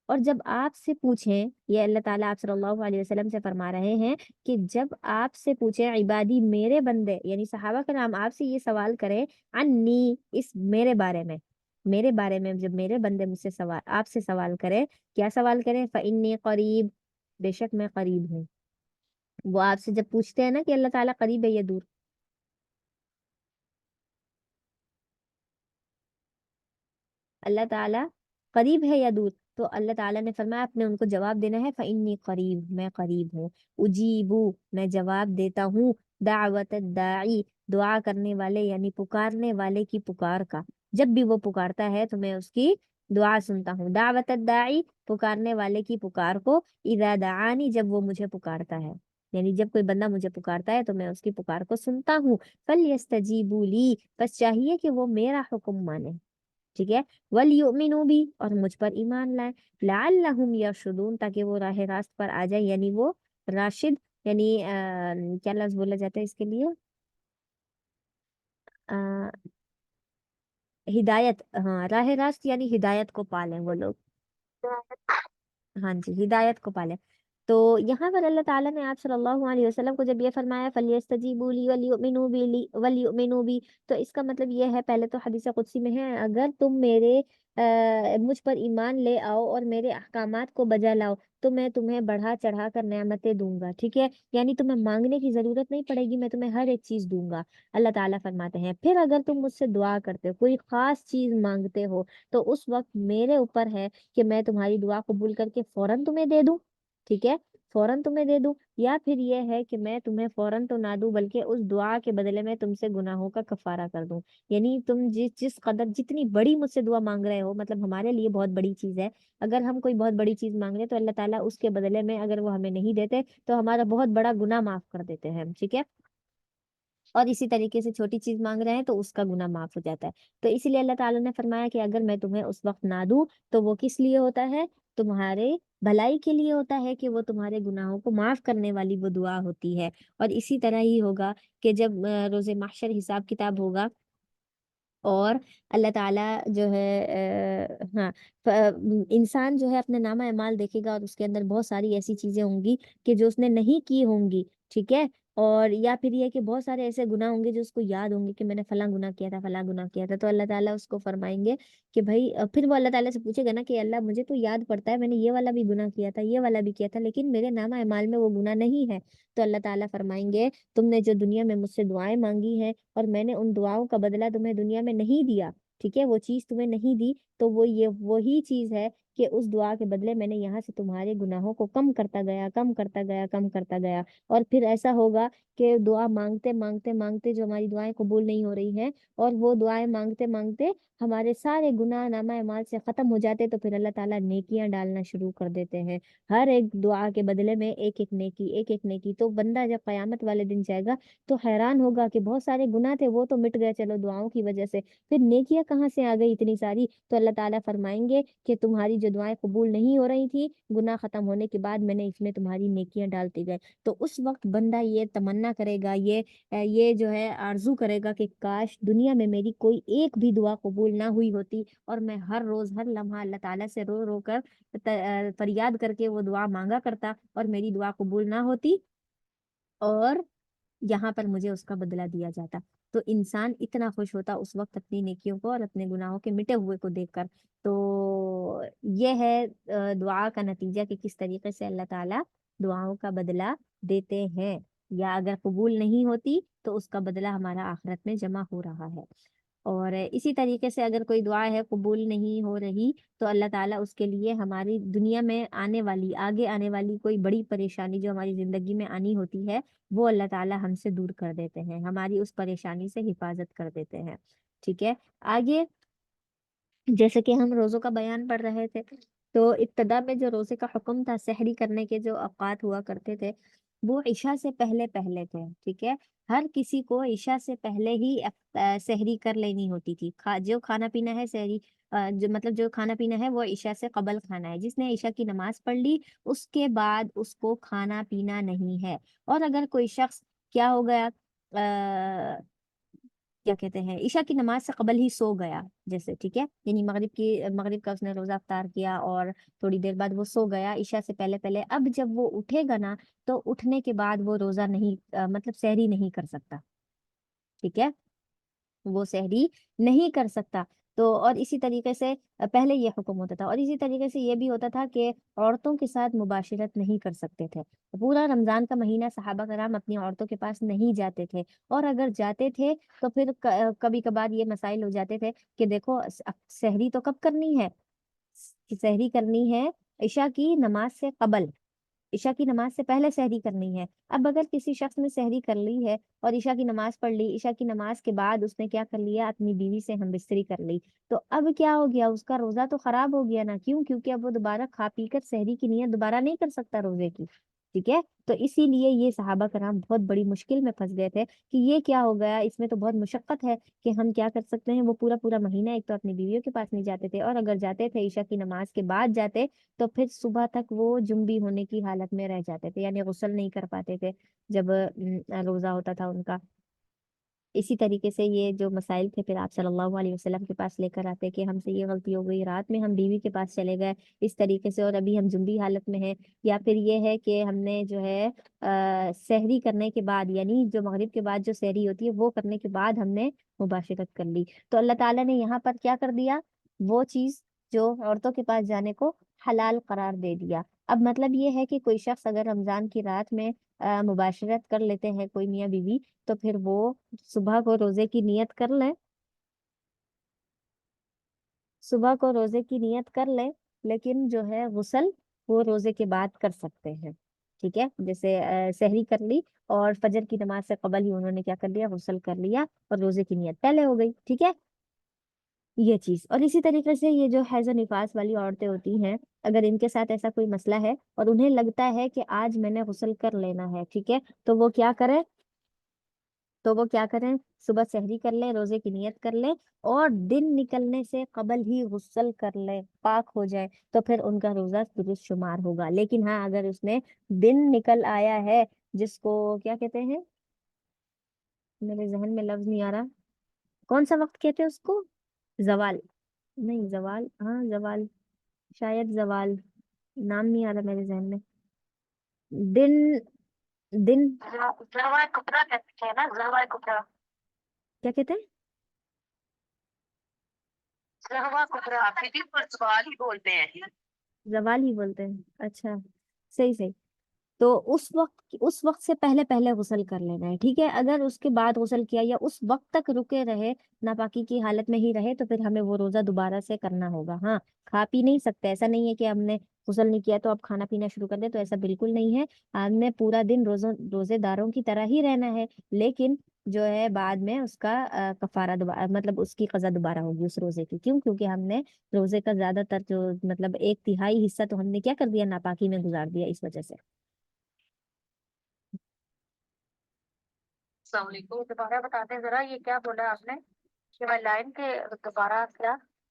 Speaker 1: اور جب آپ سے پوچھیں، یہ اللہ تعالیٰ آپ صلی اللہ علیہ وسلم سے فرما رہے ہیں کہ جب آپ سے پوچھیں عبادی میرے بندے، یعنی صحابہ کا نام آپ سے یہ سوال کریں انی اس میرے بارے میں جب میرے بندے مجھ سے سوال آپ سے سوال کریں، کیا سوال کریں؟ فَإِنِّي قریب، بے شک میں قریب ہوں۔ وہ آپ سے جب پوچھتے ہیں نا کہ اللہ تعالیٰ قریب ہے یا دور، اللہ تعالیٰ قریب ہے یا دور، تو اللہ تعالیٰ نے فرمایا آپ نے ان کو جواب دینا ہے فَإِنِّي قریب، میں قریب ہوں، اجیبو میں جواب دیتا ہوں، دعوت الداعی دعا کرنے والے یعنی پکارنے والے کی پکار کا، جب بھی وہ پکارتا ہے تو میں اس کی دعا سنتا ہوں، دعوت الداعی پکارنے والے کی پکار کو، اذا دعانی جب وہ مجھے پکارتا ہے، یعنی جب کوئی بندہ مجھے پکارتا ہے تو میں اس کی پکار کو سنتا ہوں، فَلْيَسْتَجِيبُوا لِي بس چاہیے کہ وہ میرا حکم مانے، ٹھیک ہے؟ وَلْيُؤْمِنُوا بِي اور مجھ پر ایمان لائیں، لَعَلَّهُمْ يَرْشُدُونَ تاکہ وہ راہ راست پر آ جائیں، یعنی وہ راشد یعنی کیا لفظ بولا جاتا ہے اس کے لیے؟ آ، ہدایت، ہاں راہ راست یعنی ہدایت کو پالیں وہ لوگ، ہاں جی ہدایت کو پالے۔ تو یہاں پر اللہ تعالیٰ نے آپ صلی اللہ علیہ وسلم کو جب یہ فرمایا فَلْيَسْتَجِيبُوا لِي وَلْيُؤْمِنُوا بِي تو اس کا مطلب یہ ہے، پہلے تو حدیث قدسی میں ہے اگر تم مجھ پر ایمان لے آؤ اور میرے احکامات کو بجا لاؤ تو میں تمہیں بڑھا چڑھا کر نعمتیں دوں گا، ٹھیک ہے؟ یعنی تمہیں مانگنے کی ضرورت نہیں پڑے گی، میں تمہیں ہر ایک چیز دوں گا، اللہ تعالیٰ فرماتے ہیں۔ پھر اگر تم مجھ سے دعا کرتے ہو، کوئی خاص چیز مانگتے ہو، تو اس وقت میرے اوپر ہے کہ میں تمہاری دعا قبول کر کے فوراً تمہیں دے دوں، ٹھیک ہے؟ فوراً تمہیں دے دوں، یا پھر یہ ہے کہ میں تمہیں فوراً تو نہ دوں بلکہ اس دعا کے بدلے میں تم سے گناہوں کا کفارہ کر دوں، یعنی تم جس قدر جتنی بڑی مجھ سے دعا مانگ رہے ہو، مطلب ہمارے لیے بہت بڑی چیز ہے، اگر ہم کوئی بہت بڑی چیز مانگ رہے تو اللہ تعالیٰ اس کے بدلے میں اگر وہ ہمیں نہیں دیتے تو ہمارا بہت بڑا گناہ معاف کر دیتے ہیں، ٹھیک ہے؟ اور اسی طریقے سے چھوٹی چیز مانگ رہے ہیں تو اس کا گناہ معاف ہو جاتا ہے، تو اسی لیے اللہ تعالیٰ نے فرمایا کہ اگر میں تمہیں اس وقت نہ دوں تو وہ کس لیے ہوتا ہے؟ تمہارے بھلائی کے لیے ہوتا ہے، کہ وہ تمہارے گناہوں کو معاف کرنے والی وہ دعا ہوتی ہے۔ اور اسی طرح ہی ہوگا کہ جب روز محشر حساب کتاب ہوگا اور اللہ تعالیٰ جو ہے ہاں انسان جو ہے اپنے نامہ اعمال دیکھے گا اور اس کے اندر بہت ساری ایسی چیزیں ہوں گی کہ جو اس نے نہیں کی ہوں گی، ٹھیک ہے؟ اور یا پھر یہ کہ بہت سارے ایسے گناہ ہوں گے جو اس کو یاد ہوں گے کہ میں نے فلاں گناہ کیا تھا، فلاں گناہ کیا تھا، تو اللہ تعالیٰ اس کو فرمائیں گے کہ بھائی پھر وہ اللہ تعالیٰ سے پوچھے گا نا کہ اللہ مجھے تو یاد پڑتا ہے میں نے یہ والا بھی گناہ کیا تھا، یہ والا بھی کیا تھا، لیکن میرے نامہ اعمال میں وہ گناہ نہیں ہے، تو اللہ تعالیٰ فرمائیں گے تم نے جو دنیا میں مجھ سے دعائیں مانگی ہیں اور میں نے ان دعاؤں کا بدلہ تمہیں دنیا میں نہیں دیا، ٹھیک ہے؟ وہ چیز تمہیں نہیں دی تو وہ یہ وہی چیز ہے کہ اس دعا کے بدلے میں نے یہاں سے تمہارے گناہوں کو کم کرتا گیا، کم کرتا گیا، کم کرتا گیا، اور پھر ایسا ہوگا کہ دعا مانگتے مانگتے مانگتے جو ہماری دعائیں قبول نہیں ہو رہی ہیں اور وہ دعائیں مانگتے مانگتے ہمارے سارے گناہ نامہ اعمال سے ختم ہو جاتے، تو پھر اللہ تعالیٰ نیکیاں ڈالنا شروع کر دیتے ہیں، ہر ایک دعا کے بدلے میں ایک ایک نیکی، ایک ایک نیکی، تو بندہ جب قیامت والے دن جائے گا تو حیران ہوگا کہ بہت سارے گناہ تھے وہ تو مٹ گئے چلو دعاؤں کی وجہ سے، پھر نیکیاں کہاں سے آ گئی اتنی ساری؟ تو اللہ تعالیٰ فرمائیں گے کہ تمہاری جو دعائیں قبول نہیں ہو رہی تھی، گناہ ختم ہونے کے بعد میں نے اس میں تمہاری نیکیاں ڈالتے گئے۔ تو اس وقت بندہ یہ تمنا کرے گا، یہ جو ہے آرزو کرے گا کہ کاش دنیا میں میری کوئی ایک بھی دعا قبول نہ ہوئی ہوتی، اور میں ہر روز ہر لمحہ اللہ تعالیٰ سے رو رو کر فریاد کر کے وہ دعا مانگا کرتا، اور میری دعا قبول نہ ہوتی، اور یہاں پر مجھے اس کا بدلہ دیا جاتا۔ تو انسان اتنا خوش ہوتا اس وقت اپنی نیکیوں کو اور اپنے گناہوں کے مٹے ہوئے کو دیکھ کر۔ تو یہ ہے دعا کا نتیجہ کہ کس طریقے سے اللہ تعالیٰ دعاؤں کا بدلہ دیتے ہیں، یا اگر قبول نہیں ہوتی تو اس کا بدلہ ہمارا آخرت میں جمع ہو رہا ہے۔ اور اسی طریقے سے اگر کوئی دعا ہے قبول نہیں ہو رہی، تو اللہ تعالیٰ اس کے لیے ہماری دنیا میں آگے آنے والی کوئی بڑی پریشانی جو ہماری زندگی میں آنی ہوتی ہے، وہ اللہ تعالیٰ ہم سے دور کر دیتے ہیں، ہماری اس پریشانی سے حفاظت کر دیتے ہیں۔ ٹھیک ہے، آگے جیسے کہ ہم روزوں کا بیان پڑھ رہے تھے، تو ابتدا میں جو روزے کا حکم تھا، سحری کرنے کے جو اوقات ہوا کرتے تھے وہ عشاء سے پہلے پہلے تھے۔ ٹھیک ہے، ہر کسی کو عشاء سے پہلے ہی سحری کر لینی ہوتی تھی۔ جو کھانا پینا ہے سحری، جو کھانا پینا ہے وہ عشاء سے قبل کھانا ہے۔ جس نے عشاء کی نماز پڑھ لی اس کے بعد اس کو کھانا پینا نہیں ہے۔ اور اگر کوئی شخص کیا ہو گیا، کیا کہتے ہیں، عشاء کی نماز سے قبل ہی سو گیا جیسے، ٹھیک ہے، یعنی مغرب کا اس نے روزہ افطار کیا اور تھوڑی دیر بعد وہ سو گیا عشاء سے پہلے پہلے، اب جب وہ اٹھے گا نا تو اٹھنے کے بعد وہ روزہ نہیں سحری نہیں کر سکتا۔ ٹھیک ہے، وہ سحری نہیں کر سکتا۔ تو اور اسی طریقے سے پہلے یہ حکم ہوتا تھا، اور اسی طریقے سے یہ بھی ہوتا تھا کہ عورتوں کے ساتھ مباشرت نہیں کر سکتے تھے۔ پورا رمضان کا مہینہ صحابہ کرام اپنی عورتوں کے پاس نہیں جاتے تھے، اور اگر جاتے تھے تو پھر کبھی کبھار یہ مسائل ہو جاتے تھے کہ دیکھو سحری تو کب کرنی ہے، سحری کرنی ہے عشاء کی نماز سے قبل، عشاء کی نماز سے پہلے سحری کرنی ہے۔ اب اگر کسی شخص نے سحری کر لی ہے اور عشاء کی نماز پڑھ لی، عشاء کی نماز کے بعد اس نے کیا کر لیا، اپنی بیوی سے ہم بستری کر لی، تو اب کیا ہو گیا، اس کا روزہ تو خراب ہو گیا نا، کیوں؟ کیونکہ اب وہ دوبارہ کھا پی کر سحری کی نیت دوبارہ نہیں کر سکتا روزے کی۔ ٹھیک ہے، تو اسی لیے یہ صحابہ کرام بہت بڑی مشکل میں پھنس گئے تھے کہ یہ کیا ہو گیا، اس میں تو بہت مشقت ہے کہ ہم کیا کر سکتے ہیں۔ وہ پورا پورا مہینہ ایک تو اپنی بیویوں کے پاس نہیں جاتے تھے، اور اگر جاتے تھے عشاء کی نماز کے بعد جاتے تو پھر صبح تک وہ جنبی ہونے کی حالت میں رہ جاتے تھے، یعنی غسل نہیں کر پاتے تھے جب روزہ ہوتا تھا ان کا۔ اسی طریقے سے یہ جو مسائل تھے پھر آپ صلی اللہ علیہ وسلم کے پاس لے کر آتے کہ ہم سے یہ غلطی ہو گئی، رات میں ہم بیوی کے پاس چلے گئے اس طریقے سے، اور ابھی ہم جنبی حالت میں ہیں، یا پھر یہ ہے کہ ہم نے جو ہے سحری کرنے کے بعد، یعنی جو مغرب کے بعد جو سحری ہوتی ہے وہ کرنے کے بعد ہم نے مباشرت کر لی، تو اللہ تعالیٰ نے یہاں پر کیا کر دیا، وہ چیز جو عورتوں کے پاس جانے کو حلال قرار دے دیا۔ اب مطلب یہ ہے کہ کوئی شخص اگر رمضان کی رات میں مباشرت کر لیتے ہیں کوئی میاں بیوی، تو پھر وہ صبح کو روزے کی نیت کر لیں، صبح کو روزے کی نیت کر لیں، لیکن جو ہے غسل وہ روزے کے بعد کر سکتے ہیں۔ ٹھیک ہے، جیسے سحری کر لی اور فجر کی نماز سے قبل ہی انہوں نے کیا کر لیا، غسل کر لیا، اور روزے کی نیت پہلے ہو گئی۔ ٹھیک ہے، یہ چیز، اور اسی طریقے سے یہ جو حیض و نفاس والی عورتیں ہوتی ہیں، اگر ان کے ساتھ ایسا کوئی مسئلہ ہے اور انہیں لگتا ہے کہ آج میں نے غسل کر لینا ہے، ٹھیک ہے، تو وہ کیا کریں، صبح سحری کر لیں، روزے کی نیت کر لیں، اور دن نکلنے سے قبل ہی غسل کر لیں، پاک ہو جائے، تو پھر ان کا روزہ درست شمار ہوگا۔ لیکن ہاں اگر اس میں دن نکل آیا ہے، جس کو کیا کہتے ہیں، میرے ذہن میں لفظ نہیں آ رہا، کون سا وقت کہتے ہیں اس کو، زوال، نہیں زوال، ہاں زوال، شاید زوال، نام نہیں آ رہا میرے ذہن میں، دن دن
Speaker 2: زوال کپڑا کہتے ہیں نا، زوال کپڑا،
Speaker 1: کیا کہتے ہیں،
Speaker 2: زوال کپڑا فیدی پر سوال ہی بولتے ہیں۔
Speaker 1: زوال ہی بولتے ہیں، اچھا، صحیح صحیح۔ تو اس وقت سے پہلے پہلے غسل کر لینا ہے، ٹھیک ہے، اگر اس کے بعد غسل کیا یا اس وقت تک رکے رہے، ناپاکی کی حالت میں ہی رہے، تو پھر ہمیں وہ روزہ دوبارہ سے کرنا ہوگا۔ ہاں، کھا پی نہیں سکتے، ایسا نہیں ہے کہ ہم نے غسل نہیں کیا تو اب کھانا پینا شروع کر دیں، تو ایسا بالکل نہیں ہے، ہم نے پورا دن روزے داروں کی طرح ہی رہنا ہے، لیکن جو ہے بعد میں اس کا کفارہ دوبارہ، مطلب اس کی قضا دوبارہ ہوگی اس روزے کی، کیوں؟ کیونکہ ہم نے روزے کا زیادہ تر جو مطلب 1/3 حصہ تو ہم نے کیا کر دیا، ناپاکی میں گزار دیا، اس وجہ سے۔
Speaker 2: السلام علیکم، دوبارہ بتا دیں ذرا، یہ کیا بولا آپ نے کہ میں لائن کے دوبارہ کیا؟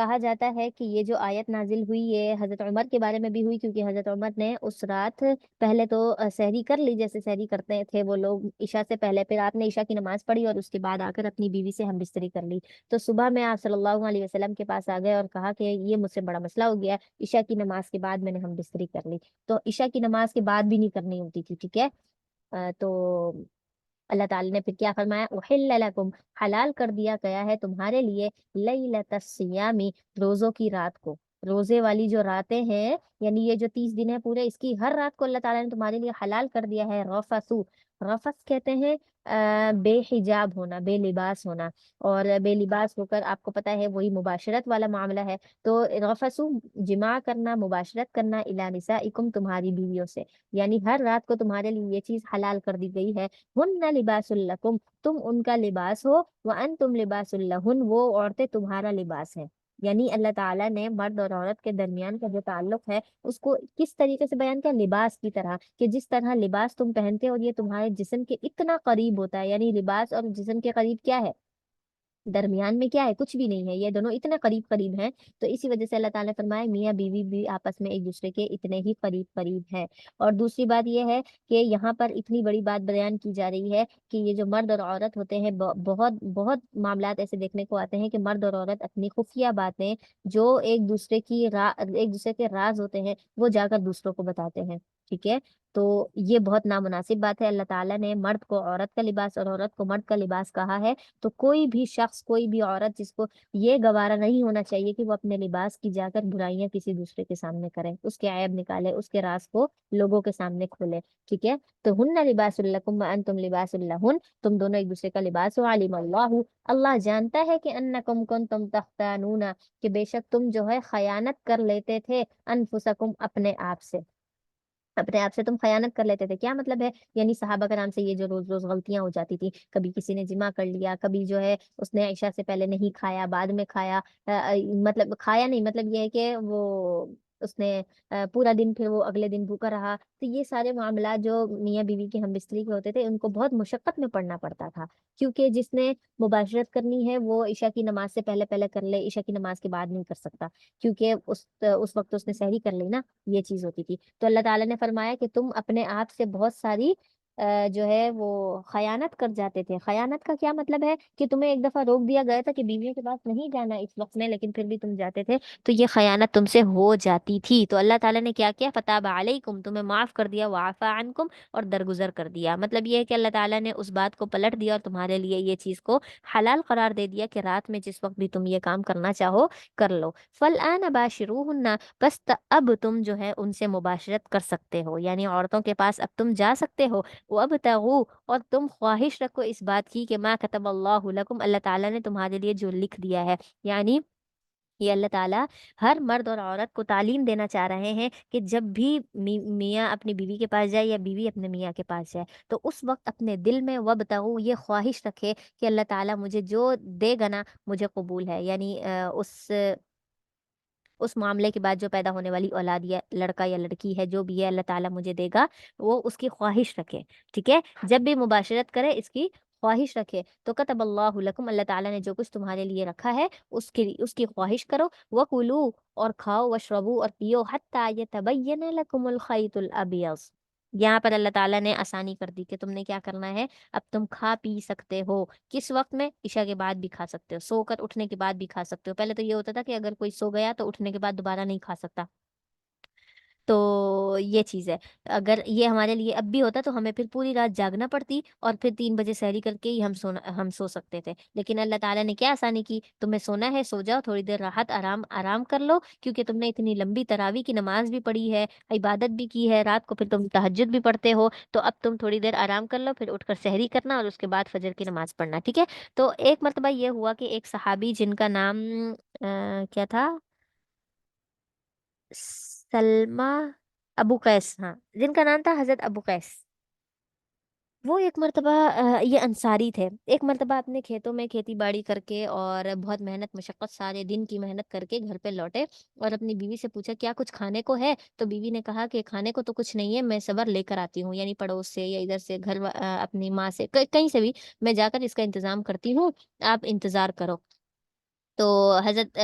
Speaker 1: کہا جاتا ہے کہ یہ جو آیت نازل ہوئی یہ حضرت عمر کے بارے میں بھی ہوئی، کیونکہ حضرت عمر نے اس رات پہلے تو سحری کر لی جیسے سحری کرتے تھے وہ لوگ عشاء سے پہلے، پھر آپ نے عشاء کی نماز پڑھی اور اس کے بعد آ کر اپنی بیوی سے ہم بستری کر لی۔ تو صبح میں آپ صلی اللہ علیہ وسلم کے پاس آ گئے اور کہا کہ یہ مجھ سے بڑا مسئلہ ہو گیا ہے، عشاء کی نماز کے بعد میں نے ہم بستری کر لی۔ تو عشاء کی نماز کے بعد بھی نہیں کرنی ہوتی تھی، ٹھیک ہے۔ تو اللہ تعالی نے پھر کیا فرمایا، احل لکم، حلال کر دیا گیا ہے تمہارے لیے، لیلۃ الصیام، روزوں کی رات کو، روزے والی جو راتیں ہیں، یعنی یہ جو 30 دن ہے پورے، اس کی ہر رات کو اللہ تعالیٰ نے تمہارے لیے حلال کر دیا ہے۔ رفثو، رفث کہتے ہیں بے حجاب ہونا، بے لباس ہونا، اور بے لباس ہو کر آپ کو پتا ہے وہی مباشرت والا معاملہ ہے۔ تو رفثو جماع کرنا، مباشرت کرنا، الی نسائکم، تمہاری بیویوں سے، یعنی ہر رات کو تمہارے لیے یہ چیز حلال کر دی گئی ہے۔ ہن لباس لکم، تم ان کا لباس ہو، وانتم لباس لہن، وہ عورتیں تمہارا لباس ہے۔ یعنی اللہ تعالیٰ نے مرد اور عورت کے درمیان کا جو تعلق ہے اس کو کس طریقے سے بیان کیا، لباس کی طرح، کہ جس طرح لباس تم پہنتے ہو اور یہ تمہارے جسم کے اتنا قریب ہوتا ہے، یعنی لباس اور جسم کے قریب کیا ہے، درمیان میں کیا ہے، کچھ بھی نہیں ہے، یہ دونوں اتنے قریب قریب ہیں۔ تو اسی وجہ سے اللہ تعالیٰ نے فرمایا میاں بیوی بھی آپس میں ایک دوسرے کے اتنے ہی قریب قریب ہیں۔ اور دوسری بات یہ ہے کہ یہاں پر اتنی بڑی بات بیان کی جا رہی ہے کہ یہ جو مرد اور عورت ہوتے ہیں، بہت بہت معاملات ایسے دیکھنے کو آتے ہیں کہ مرد اور عورت اپنی خفیہ باتیں جو ایک دوسرے ایک دوسرے کے راز ہوتے ہیں وہ جا کر دوسروں کو بتاتے ہیں، ٹھیک ہے۔ تو یہ بہت نامناسب بات ہے، اللہ تعالیٰ نے مرد کو عورت کا لباس اور عورت کو مرد کا لباس کہا ہے۔ تو کوئی بھی شخص، کوئی بھی عورت جس کو یہ گوارا نہیں ہونا چاہیے کہ وہ اپنے لباس کی جا کر برائیاں کسی دوسرے کے سامنے کرے، اس کے عیب نکالے، اس کے راز کو لوگوں کے سامنے کھولے، ٹھیک ہے۔ تو ہن لباس لکم وانتم لباس لہن، تم دونوں ایک دوسرے کا لباس ہو۔ علیم اللہ، اللہ جانتا ہے کہ انکم کنتم تختانون، کہ بے شک تم جو ہے خیانت کر لیتے تھے، انفسکم، اپنے آپ سے، اپنے آپ سے تم خیانت کر لیتے تھے۔ کیا مطلب ہے، یعنی صحابہ کرام سے یہ جو روز روز غلطیاں ہو جاتی تھی، کبھی کسی نے جمع کر لیا، کبھی جو ہے اس نے عشاء سے پہلے نہیں کھایا، بعد میں کھایا، مطلب کھایا نہیں، مطلب یہ ہے کہ وہ اس نے پورا دن پھر وہ اگلے دن بھوکا رہا۔ تو یہ سارے معاملات جو میاں بیوی کے ہم بستری کے ہوتے تھے ان کو بہت مشقت میں پڑنا پڑتا تھا، کیونکہ جس نے مباشرت کرنی ہے وہ عشاء کی نماز سے پہلے پہلے کر لے، عشاء کی نماز کے بعد نہیں کر سکتا، کیونکہ اس وقت اس نے سحری کر لی نا، یہ چیز ہوتی تھی۔ تو اللہ تعالیٰ نے فرمایا کہ تم اپنے آپ سے بہت ساری جو ہے وہ خیانت کر جاتے تھے۔ خیانت کا کیا مطلب ہے کہ تمہیں ایک دفعہ روک دیا گیا تھا کہ بیویوں کے پاس نہیں جانا اس وقت میں، لیکن پھر بھی تم جاتے تھے، تو یہ خیانت تم سے ہو جاتی تھی۔ تو اللہ تعالیٰ نے کیا کیا، فتاب علیکم، تمہیں معاف کر دیا، وعفا عنکم، اور درگزر کر دیا۔ مطلب یہ ہے کہ اللہ تعالیٰ نے اس بات کو پلٹ دیا اور تمہارے لیے یہ چیز کو حلال قرار دے دیا کہ رات میں جس وقت بھی تم یہ کام کرنا چاہو کر لو۔ فالآن باشروہن، بس اب تم جو ہے ان سے مباشرت کر سکتے ہو، یعنی عورتوں کے پاس اب تم جا سکتے ہو۔ وابتغوا، اور تم خواہش رکھو اس بات کی کہ ما کتب اللہ لکم، اللہ تعالیٰ نے تمہارے لیے جو لکھ دیا ہے، یعنی یہ اللہ تعالیٰ ہر مرد اور عورت کو تعلیم دینا چاہ رہے ہیں کہ جب بھی میاں اپنی بیوی کے پاس جائے یا بیوی اپنے میاں کے پاس جائے تو اس وقت اپنے دل میں وابتغوا، یہ خواہش رکھے کہ اللہ تعالیٰ مجھے جو دے گا نا مجھے قبول ہے، یعنی اس معاملے کے بعد جو پیدا ہونے والی اولاد یا لڑکا یا لڑکی ہے جو بھی ہے اللہ تعالیٰ مجھے دے گا، وہ اس کی خواہش رکھے، ٹھیک ہے۔ جب بھی مباشرت کرے اس کی خواہش رکھے۔ تو کتب اللہ لکم، اللہ تعالیٰ نے جو کچھ تمہارے لیے رکھا ہے اس کی خواہش کرو۔ وکلوا، اور کھاؤ، واشربوا، اور پیو، حتی یتبین لکم الخیط الابیض، یہاں پر اللہ تعالیٰ نے آسانی کر دی کہ تم نے کیا کرنا ہے، اب تم کھا پی سکتے ہو، کس وقت میں، عشاء کے بعد بھی کھا سکتے ہو، سو کر اٹھنے کے بعد بھی کھا سکتے ہو۔ پہلے تو یہ ہوتا تھا کہ اگر کوئی سو گیا تو اٹھنے کے بعد دوبارہ نہیں کھا سکتا، تو یہ چیز ہے۔ اگر یہ ہمارے لیے اب بھی ہوتا تو ہمیں پھر پوری رات جاگنا پڑتی اور پھر 3 بجے سحری کر کے ہی ہم سو سکتے تھے، لیکن اللہ تعالیٰ نے کیا آسانی کی، تمہیں سونا ہے سو جاؤ، تھوڑی دیر راحت آرام کر لو، کیونکہ تم نے اتنی لمبی تراویح کی نماز بھی پڑھی ہے، عبادت بھی کی ہے رات کو، پھر تم تہجد بھی پڑھتے ہو، تو اب تم تھوڑی دیر آرام کر لو، پھر اٹھ کر سحری کرنا اور اس کے بعد فجر کی نماز پڑھنا، ٹھیک ہے۔ تو ایک مرتبہ یہ ہوا کہ ایک صحابی جن کا نام کیا تھا، سلمہ ابو قیس، ہاں، جن کا نام تھا حضرت ابو قیس، وہ ایک مرتبہ یہ انصاری تھے، ایک مرتبہ اپنے کھیتوں میں کھیتی باڑی کر کے اور بہت محنت مشقت سارے دن کی محنت کر کے گھر پہ لوٹے اور اپنی بیوی سے پوچھا کیا کچھ کھانے کو ہے، تو بیوی نے کہا کہ کھانے کو تو کچھ نہیں ہے، میں صبر لے کر آتی ہوں، یعنی پڑوس سے یا ادھر سے اپنی ماں سے کہیں سے بھی میں جا کر اس کا انتظام کرتی ہوں، آپ انتظار کرو۔ تو حضرت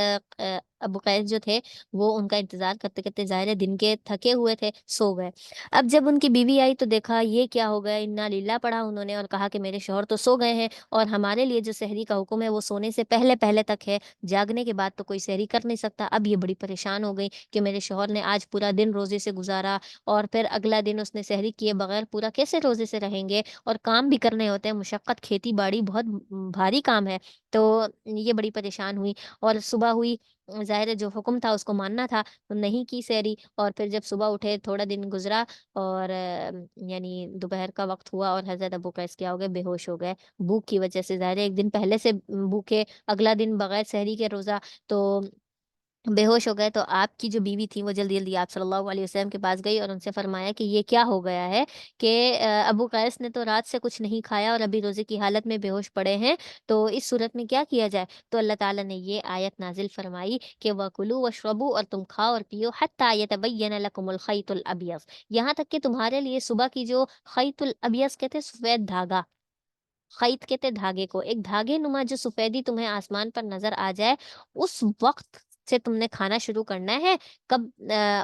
Speaker 1: ابو قیس جو تھے وہ ان کا انتظار کرتے کرتے ظاہر ہے دن کے تھکے ہوئے تھے، سو گئے۔ اب جب ان کی بیوی آئی تو دیکھا یہ کیا ہو گیا، انا للہ پڑھا انہوں نے اور کہا کہ میرے شوہر تو سو گئے ہیں اور ہمارے لیے جو سحری کا حکم ہے وہ سونے سے پہلے پہلے تک ہے، جاگنے کے بعد تو کوئی سحری کر نہیں سکتا۔ اب یہ بڑی پریشان ہو گئی کہ میرے شوہر نے آج پورا دن روزے سے گزارا اور پھر اگلا دن اس نے سحری کیے بغیر پورا کیسے روزے سے رہیں گے، اور کام بھی کرنے ہوتے ہیں، مشقت، کھیتی باڑی بہت بھاری کام ہے۔ تو یہ بڑی پریشان ہوئی اور صبح ہوئی، ظاہر ہے جو حکم تھا اس کو ماننا تھا، تو نہیں کی سحری، اور پھر جب صبح اٹھے تھوڑا دن گزرا اور یعنی دوپہر کا وقت ہوا اور حضرت ابو قیس کیا ہو گئے، بے ہوش ہو گئے بھوک کی وجہ سے، ظاہر ہے ایک دن پہلے سے بھوکے، اگلا دن بغیر سحری کے روزہ، تو بے ہوش ہو گئے۔ تو آپ کی جو بیوی تھی وہ جلدی جلدی آپ صلی اللہ علیہ وسلم کے پاس گئی اور ان سے فرمایا کہ یہ کیا ہو گیا ہے کہ ابو قیس نے تو رات سے کچھ نہیں کھایا اور ابھی روزے کی حالت میں بے ہوش پڑے ہیں، تو اس صورت میں کیا کیا جائے؟ تو اللہ تعالیٰ نے یہ آیت نازل فرمائی کہ وَكُلُوا وَاشْرَبُوا، اور تم کھاؤ اور پیو، حَتَّى يَتَبَيَّنَ لَكُمُ الْخَيْطُ الْأَبْيَضُ، یہاں تک کہ تمہارے لیے صبح کی جو خیط الابیض کہتے ہیں سفید دھاگا، خیط کہتے دھاگے کو، ایک دھاگے نما جو سفیدی تمہیں آسمان پر نظر آ جائے، اس وقت سے تم نے کھانا شروع کرنا ہے۔ کب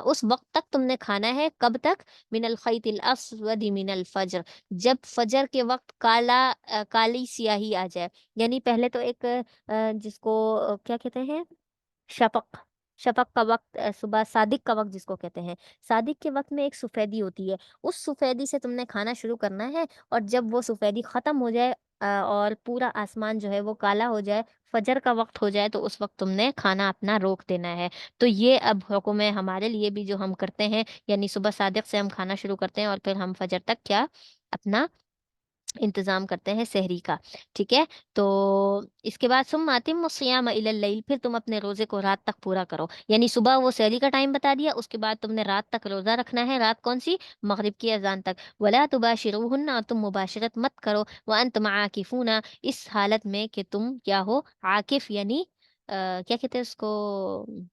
Speaker 1: اس وقت تک تم نے کھانا ہے، کب تک؟ من الخیط الاسود من الفجر، جب فجر کے وقت کالی سیاہی آ جائے، یعنی پہلے تو ایک جس کو کیا کہتے ہیں، شفق، شفق کا وقت، صبح صادق کا وقت جس کو کہتے ہیں، صادق کے وقت میں ایک سفیدی ہوتی ہے، اس سفیدی سے تم نے کھانا شروع کرنا ہے، اور جب وہ سفیدی ختم ہو جائے اور پورا آسمان جو ہے وہ کالا ہو جائے، فجر کا وقت ہو جائے، تو اس وقت تم نے کھانا اپنا روک دینا ہے۔ تو یہ اب حکم ہے ہمارے لیے بھی جو ہم کرتے ہیں، یعنی صبح صادق سے ہم کھانا شروع کرتے ہیں اور پھر ہم فجر تک کیا اپنا انتظام کرتے ہیں سحری کا، ٹھیک ہے؟ تو اس کے بعد ثم اتم الصیام الی اللیل، پھر تم اپنے روزے کو رات تک پورا کرو، یعنی صبح وہ سحری کا ٹائم بتا دیا، اس کے بعد تم نے رات تک روزہ رکھنا ہے، رات کون سی؟ مغرب کی اذان تک۔ ولا تباشروہن، اور تم مباشرت مت کرو، وانتم عاکفون، اس حالت میں کہ تم کیا ہو؟ عاکف، یعنی کیا کہتے ہیں اس کو؟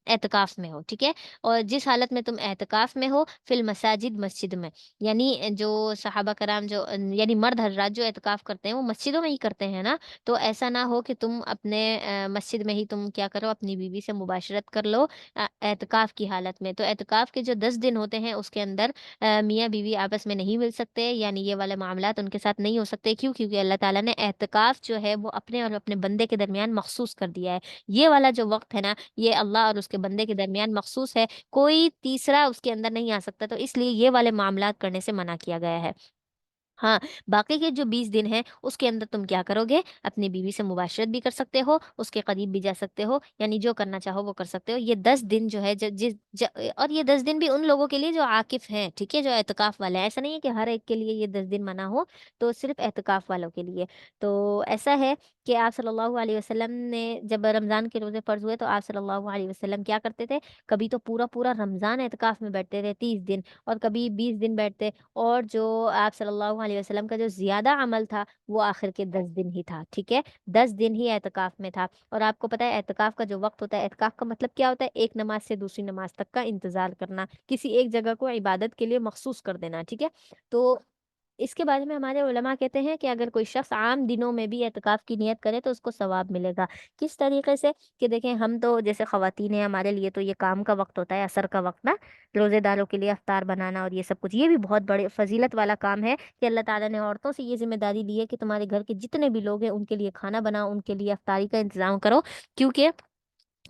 Speaker 1: اعتکاف میں ہو، ٹھیک ہے؟ اور جس حالت میں تم اعتکاف میں ہو، فی المساجد، مسجد میں، یعنی جو صحابہ کرام جو یعنی مرد حضرات جو اعتکاف کرتے ہیں وہ مسجدوں میں ہی کرتے ہیں نا، تو ایسا نہ ہو کہ تم اپنے مسجد میں ہی تم کیا کرو، اپنی بیوی سے مباشرت کر لو اعتکاف کی حالت میں۔ تو اعتکاف کے جو 10 دن ہوتے ہیں اس کے اندر میاں بیوی آپس میں نہیں مل سکتے، یعنی یہ والے معاملات ان کے ساتھ نہیں ہو سکتے، کیوں؟ کیونکہ اللہ تعالیٰ نے اعتکاف جو ہے وہ اپنے اور اپنے بندے کے درمیان مخصوص کر دیا ہے، یہ والا جو وقت ہے نا یہ اللہ اور اس کے بندے کے درمیان مخصوص ہے، کوئی تیسرا اس کے اندر نہیں آ سکتا، تو اس لیے یہ والے معاملات کرنے سے منع کیا گیا ہے۔ ہاں، باقی کے جو 20 دن ہیں اس کے اندر تم کیا کرو گے؟ اپنی بیوی سے مباشرت بھی کر سکتے ہو، اس کے قریب بھی جا سکتے ہو، یعنی جو کرنا چاہو وہ کر سکتے ہو۔ یہ 10 دن جو ہے اور یہ 10 دن بھی ان لوگوں کے لیے جو عاکف ہیں، ٹھیک ہے، جو اعتکاف والے ہیں، ایسا نہیں ہے کہ ہر ایک کے لیے یہ 10 دن منع ہو، تو صرف اعتکاف والوں کے لیے۔ تو ایسا ہے کہ آپ صلی اللہ علیہ وسلم نے جب رمضان کے روزے فرض ہوئے تو آپ صلی اللہ علیہ وسلم کیا کرتے تھے؟ کبھی تو پورا پورا رمضان اعتکاف میں بیٹھتے تھے 30 دن، اور کبھی 20 دن بیٹھتے، اور جو آپ صلی اللہ علیہ وسلم کا جو زیادہ عمل تھا وہ آخر کے 10 دن ہی تھا، ٹھیک ہے؟ 10 دن ہی اعتکاف میں تھا، اور آپ کو پتا ہے اعتکاف کا جو وقت ہوتا ہے، اعتکاف کا مطلب کیا ہوتا ہے؟ ایک نماز سے دوسری نماز تک کا انتظار کرنا، کسی ایک جگہ کو عبادت کے لیے مخصوص کر دینا، ٹھیک ہے؟ تو اس کے بارے میں ہمارے علماء کہتے ہیں کہ اگر کوئی شخص عام دنوں میں بھی اعتکاف کی نیت کرے تو اس کو ثواب ملے گا۔ کس طریقے سے؟ کہ دیکھیں ہم تو جیسے خواتین ہیں، ہمارے لیے تو یہ کام کا وقت ہوتا ہے، عصر کا وقت نا، روزے داروں کے لیے افطار بنانا اور یہ سب کچھ، یہ بھی بہت بڑے فضیلت والا کام ہے کہ اللہ تعالیٰ نے عورتوں سے یہ ذمہ داری لی ہے کہ تمہارے گھر کے جتنے بھی لوگ ہیں ان کے لیے کھانا بناؤ، ان کے لیے افطاری کا انتظام کرو، کیونکہ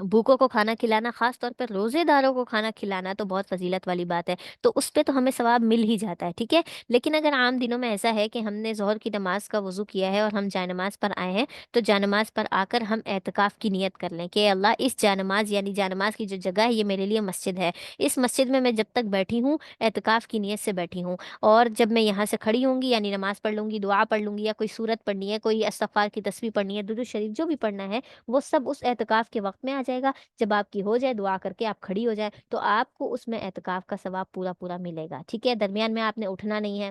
Speaker 1: بھوکوں کو کھانا کھلانا، خاص طور پہ روزے داروں کو کھانا کھلانا تو بہت فضیلت والی بات ہے، تو اس پہ تو ہمیں ثواب مل ہی جاتا ہے، ٹھیک ہے؟ لیکن اگر عام دنوں میں ایسا ہے کہ ہم نے ظہر کی نماز کا وضو کیا ہے اور ہم جائے نماز پر آئے ہیں، تو جائے نماز پر آ کر ہم اعتکاف کی نیت کر لیں کہ اللہ اس جائے نماز، یعنی جائے نماز کی جو جگہ ہے یہ میرے لیے مسجد ہے، اس مسجد میں جب تک بیٹھی ہوں اعتکاف کی نیت سے بیٹھی ہوں، اور جب میں یہاں سے کھڑی ہوں گی یعنی نماز پڑھ لوں گی، دعا پڑھ لوں گی، یا کوئی سورت پڑھنی ہے، کوئی استغفار کی تسبیح پڑھنی ہے، درود شریف جو بھی پڑھنا ہے، وہ سب اس اعتکاف کے وقت میں آ جائے گا۔ جب آپ کی ہو جائے، دعا کر کے آپ کھڑی ہو جائے، تو آپ کو اس میں اعتکاف کا ثواب پورا پورا ملے گا، ٹھیک ہے؟ درمیان میں آپ نے اٹھنا نہیں ہے،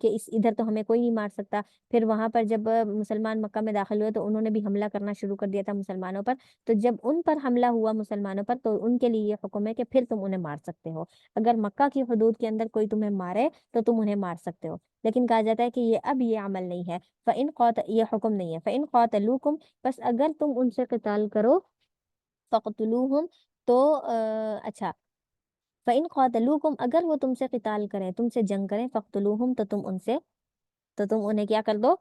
Speaker 1: کہ اس ادھر تو ہمیں کوئی نہیں مار سکتا. پھر وہاں پر جب مسلمان مکہ میں داخل ہوئے تو انہوں نے بھی حملہ کرنا شروع کر دیا تھا مسلمانوں پر. تو جب ان پر حملہ ہوا مسلمانوں پر تو ان کے لیے یہ حکم ہے کہ پھر تم انہیں مار سکتے ہو. اگر مکہ کی حدود کے اندر کوئی تمہیں مارے تو تم انہیں مار سکتے ہو. لیکن کہا جاتا ہے کہ یہ اب یہ عمل نہیں ہے. یہ حکم نہیں ہے. فَإِنْ قَاتَلُوكُمْ، بس اگر تم ان سے قتال کرو، فَقْتُلُوهُمْ، تو اچھا، فَإِنْ قَاتَلُوكُمْ، اگر وہ تم سے قتال کریں، تم سے جنگ کریں، فَقْتُلُوهُمْ، تو تم انہیں کیا کر دو؟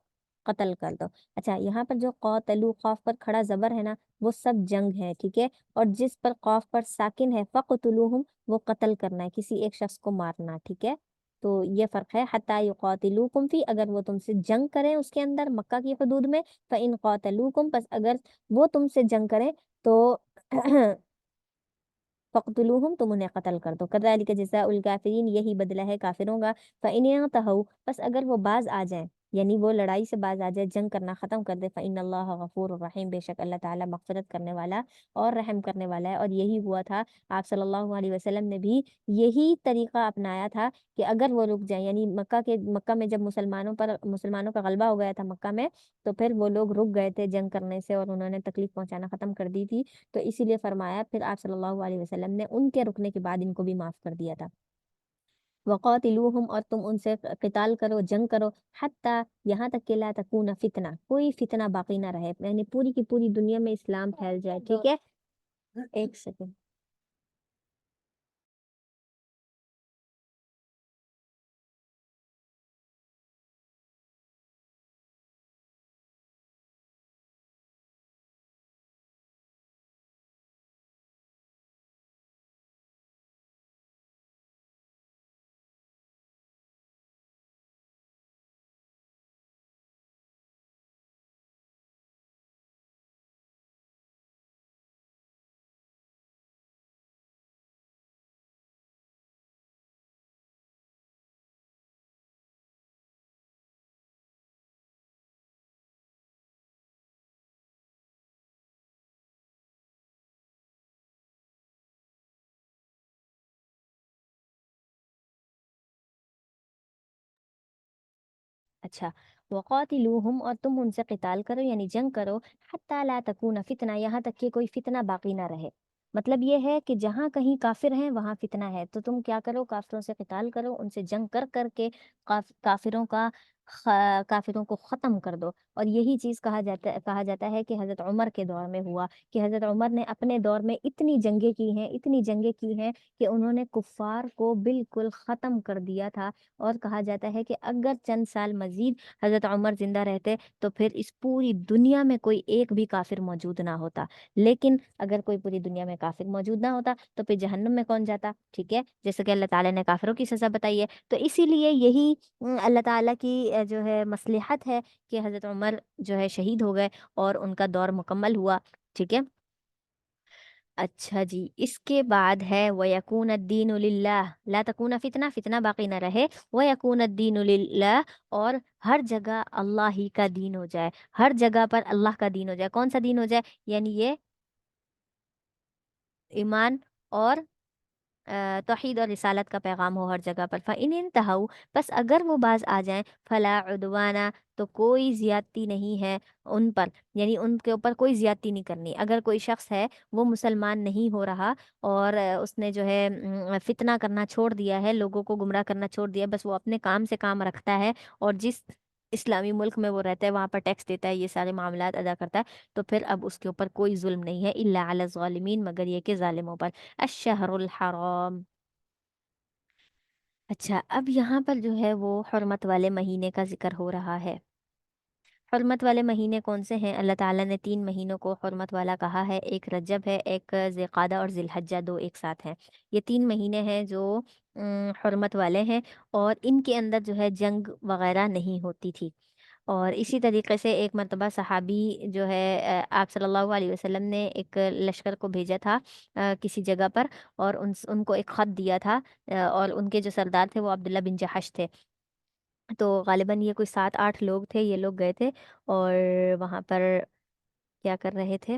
Speaker 1: قتل کر دو. اچھا، یہاں پر جو قاتلو قاف پر کھڑا زبر ہے نا، وہ سب جنگ ہے، ٹھیک ہے. اور جس پر قاف پر ساکن ہے فقتلوہم، وہ قتل کرنا ہے، کسی ایک شخص کو مارنا، ٹھیک ہے. تو یہ فرق ہے. حتی یقاتلوکم فی، اگر وہ تم سے جنگ کریں اس کے اندر مکہ کی حدود میں. فإن قاتلوکم، پس اگر وہ تم سے جنگ کریں تو فقتلوہم، تم انہیں قتل کر دو. کذالک جزاء الکافرین، یہی بدلہ ہے کافروں کا. فإن انتہوا، بس اگر وہ باز آ جائیں، یعنی وہ لڑائی سے باز آ جائے، جنگ کرنا ختم کر دے. فإن اللہ غفور الرحیم، بے شک اللہ تعالیٰ مغفرت کرنے والا اور رحم کرنے والا ہے. اور یہی ہوا تھا، آپ صلی اللہ علیہ وسلم نے بھی یہی طریقہ اپنایا تھا کہ اگر وہ رک جائیں، یعنی مکہ میں جب مسلمانوں کا غلبہ ہو گیا تھا مکہ میں، تو پھر وہ لوگ رک گئے تھے جنگ کرنے سے اور انہوں نے تکلیف پہنچانا ختم کر دی تھی. تو اسی لیے فرمایا پھر آپ صلی اللہ علیہ وسلم نے ان کے رکنے کے بعد ان کو بھی معاف کر دیا تھا. وقاتلوہم، اور تم ان سے قتال کرو، جنگ کرو. حتی، یہاں تک کہ لا تکون فتنہ، کوئی فتنہ باقی نہ رہے، یعنی پوری کی پوری دنیا میں اسلام پھیل جائے، ٹھیک ہے. ایک سیکنڈ. اچھا، وقاتلوہم، اور تم ان سے قتال کرو یعنی جنگ کرو. حتی لا تکون فتنہ، یہاں تک کہ کوئی فتنہ باقی نہ رہے. مطلب یہ ہے کہ جہاں کہیں کافر ہیں وہاں فتنہ ہے، تو تم کیا کرو؟ کافروں سے قتال کرو، ان سے جنگ کر کر کے کافروں کا کافروں کو ختم کر دو. اور یہی چیز کہا جاتا ہے کہ حضرت عمر کے دور میں ہوا، کہ حضرت عمر نے اپنے دور میں اتنی جنگیں کی ہیں کہ انہوں نے کفار کو بالکل ختم کر دیا تھا. اور کہا جاتا ہے کہ اگر چند سال مزید حضرت عمر زندہ رہتے تو پھر اس پوری دنیا میں کوئی ایک بھی کافر موجود نہ ہوتا. لیکن اگر کوئی پوری دنیا میں کافر موجود نہ ہوتا تو پھر جہنم میں کون جاتا، ٹھیک ہے، جیسے کہ اللہ تعالیٰ نے کافروں کی سزا بتائی ہے. تو اسی لیے یہی اللہ تعالیٰ کی جو ہے مصلحت ہے کہ حضرت عمر جو ہے شہید ہو گئے اور ان کا دور مکمل ہوا، ٹھیک ہے. اچھا جی، اس کے بعد ہے وَيَكُونَ الدِّينُ لِلَّهِ، لا تکون فتنہ، فتنہ باقی نہ رہے. وَيَكُونَ الدِّينُ لِلَّهِ، اور ہر جگہ اللہ ہی کا دین ہو جائے، ہر جگہ پر اللہ کا دین ہو جائے. کون سا دین ہو جائے؟ یعنی یہ ایمان اور توحید اور رسالت کا پیغام ہو ہر جگہ پر. فَإِنِ انتہوا، بس اگر وہ باز آ جائیں، فلا عدوانہ، تو کوئی زیادتی نہیں ہے ان پر، یعنی ان کے اوپر کوئی زیادتی نہیں کرنی. اگر کوئی شخص ہے وہ مسلمان نہیں ہو رہا اور اس نے جو ہے فتنہ کرنا چھوڑ دیا ہے، لوگوں کو گمراہ کرنا چھوڑ دیا، بس وہ اپنے کام سے کام رکھتا ہے اور جس اسلامی ملک میں وہ رہتا ہے وہاں پر ٹیکس دیتا ہے، یہ سارے معاملات ادا کرتا ہے، تو پھر اب اس کے اوپر کوئی ظلم نہیں ہے. الا علی الظالمین، مگر یہ کہ ظالموں پر. الشہر الحرام. اچھا، اب یہاں پر جو ہے وہ حرمت والے مہینے کا ذکر ہو رہا ہے. حرمت والے مہینے کون سے ہیں؟ اللہ تعالیٰ نے 3 مہینوں کو حرمت والا کہا ہے. ایک رجب ہے، ایک ذی القعدہ اور ذی الحجہ، 2 ایک ساتھ ہیں. یہ 3 مہینے ہیں جو حرمت والے ہیں، اور ان کے اندر جو ہے جنگ وغیرہ نہیں ہوتی تھی. اور اسی طریقے سے ایک مرتبہ صحابی جو ہے آپ صلی اللہ علیہ وسلم نے ایک لشکر کو بھیجا تھا کسی جگہ پر، اور ان کو ایک خط دیا تھا، اور ان کے جو سردار تھے وہ عبداللہ بن جحش تھے. تو غالباً یہ کوئی 7 8 لوگ تھے، یہ لوگ گئے تھے اور وہاں پر کیا کر رہے تھے،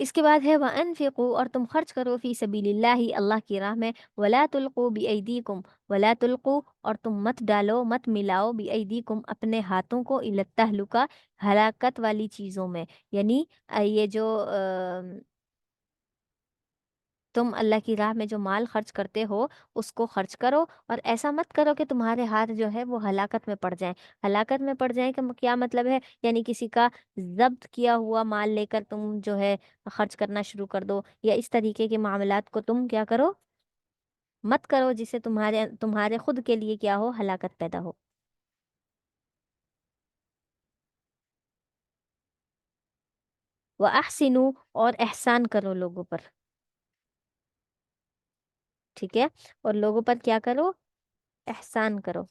Speaker 1: اس کے بعد ہے وَأَنفِقُوا، اور تم خرچ کرو فی سبیل اللہ، اللہ کی راہ میں، وَلَا تُلْقُوا بِأَيْدِيكُمْ، وَلَا تُلْقُوا، اور تم مت ڈالو، مت ملاؤ، بِأَيْدِيكُمْ، اپنے ہاتھوں کو، إِلَى التَّهْلُكَةِ، ہلاکت والی چیزوں میں، یعنی یہ جو تم اللہ کی راہ میں جو مال خرچ کرتے ہو اس کو خرچ کرو، اور ایسا مت کرو کہ تمہارے ہاتھ جو ہے وہ ہلاکت میں پڑ جائیں۔ ہلاکت میں پڑ جائیں کہ کیا مطلب ہے؟ یعنی کسی کا ضبط کیا ہوا مال لے کر تم جو ہے خرچ کرنا شروع کر دو، یا اس طریقے کے معاملات کو تم کیا کرو، مت کرو جس سے تمہارے خود کے لیے کیا ہو، ہلاکت پیدا ہو۔ وَأَحْسِنُوا، اور احسان کرو لوگوں پر، ٹھیک ہے، اور لوگوں پر کیا کرو، احسان کرو۔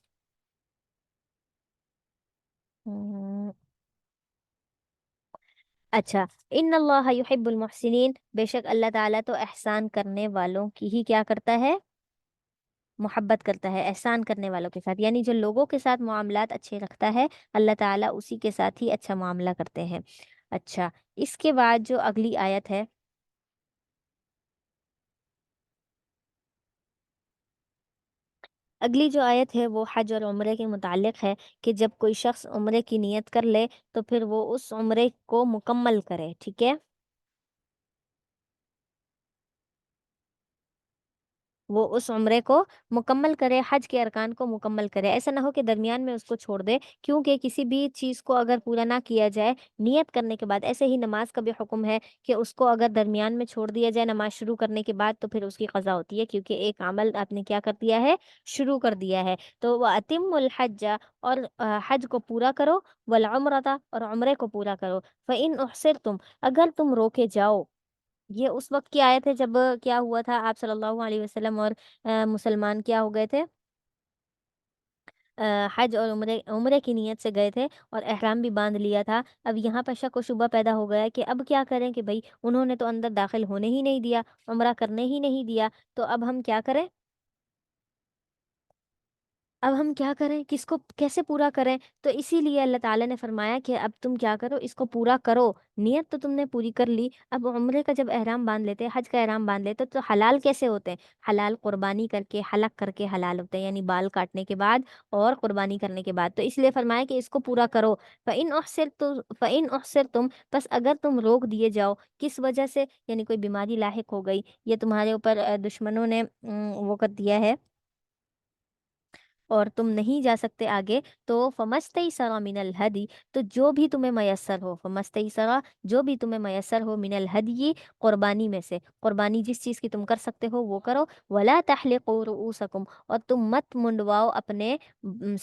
Speaker 1: ہم، اچھا، ان اللہ یحب المحسنین، بے شک اللہ تعالیٰ تو احسان کرنے والوں کی ہی کیا کرتا ہے، محبت کرتا ہے، احسان کرنے والوں کے ساتھ، یعنی جو لوگوں کے ساتھ معاملات اچھے رکھتا ہے اللہ تعالیٰ اسی کے ساتھ ہی اچھا معاملہ کرتے ہیں۔ اچھا، اس کے بعد جو اگلی آیت ہے، اگلی جو آیت ہے وہ حج اور عمرے کے متعلق ہے، کہ جب کوئی شخص عمرے کی نیت کر لے تو پھر وہ اس عمرے کو مکمل کرے، ٹھیک ہے، وہ اس عمرے کو مکمل کرے، حج کے ارکان کو مکمل کرے، ایسا نہ ہو کہ درمیان میں اس کو چھوڑ دے، کیونکہ کسی بھی چیز کو اگر پورا نہ کیا جائے نیت کرنے کے بعد، ایسے ہی نماز کا بھی حکم ہے کہ اس کو اگر درمیان میں چھوڑ دیا جائے نماز شروع کرنے کے بعد تو پھر اس کی قضا ہوتی ہے، کیونکہ ایک عمل آپ نے کیا کر دیا ہے، شروع کر دیا ہے۔ تو وَأَتِمُّ الْحَجَّ، اور حج کو پورا کرو، وَالْعُمْرَةَ، اور عمرے کو پورا کرو، فَإِنْ أُحْصِرْتُمْ، اگر تم روکے جاؤ۔ یہ اس وقت کی آیت ہے جب کیا ہوا تھا، آپ صلی اللہ علیہ وسلم اور مسلمان کیا ہو گئے تھے، حج اور عمرے کی نیت سے گئے تھے اور احرام بھی باندھ لیا تھا۔ اب یہاں پر شک و شبہ پیدا ہو گیا کہ اب کیا کریں، کہ بھئی انہوں نے تو اندر داخل ہونے ہی نہیں دیا، عمرہ کرنے ہی نہیں دیا، تو اب ہم کیا کریں، اب ہم کیا کریں، کس کو کیسے پورا کریں؟ تو اسی لیے اللہ تعالیٰ نے فرمایا کہ اب تم کیا کرو، اس کو پورا کرو، نیت تو تم نے پوری کر لی، اب عمرے کا جب احرام باندھ لیتے، حج کا احرام باندھ لیتے تو حلال کیسے ہوتے ہیں؟ حلال قربانی کر کے، حلق کر کے حلال ہوتے ہیں، یعنی بال کاٹنے کے بعد اور قربانی کرنے کے بعد، تو اس لیے فرمایا کہ اس کو پورا کرو۔ فَإِنْ أُحْصِرْتُمْ، پس اگر تم روک دیے جاؤ، کس وجہ سے، یعنی کوئی بیماری لاحق ہو گئی، یہ تمہارے اوپر دشمنوں نے وہ کر دیا ہے اور تم نہیں جا سکتے آگے، تو فَمَسْتَيْسَرَ مِنَ الْهَدِي، تو جو بھی تمہیں میسر ہو، فَمَسْتَيْسَرَ، جو بھی تمہیں میسر ہو، من الہدی، قربانی میں سے، قربانی جس چیز کی تم کر سکتے ہو وہ کرو، وَلَا تَحْلِقُوا رُؤُوسَكُمْ، اور تم مت منڈواؤ اپنے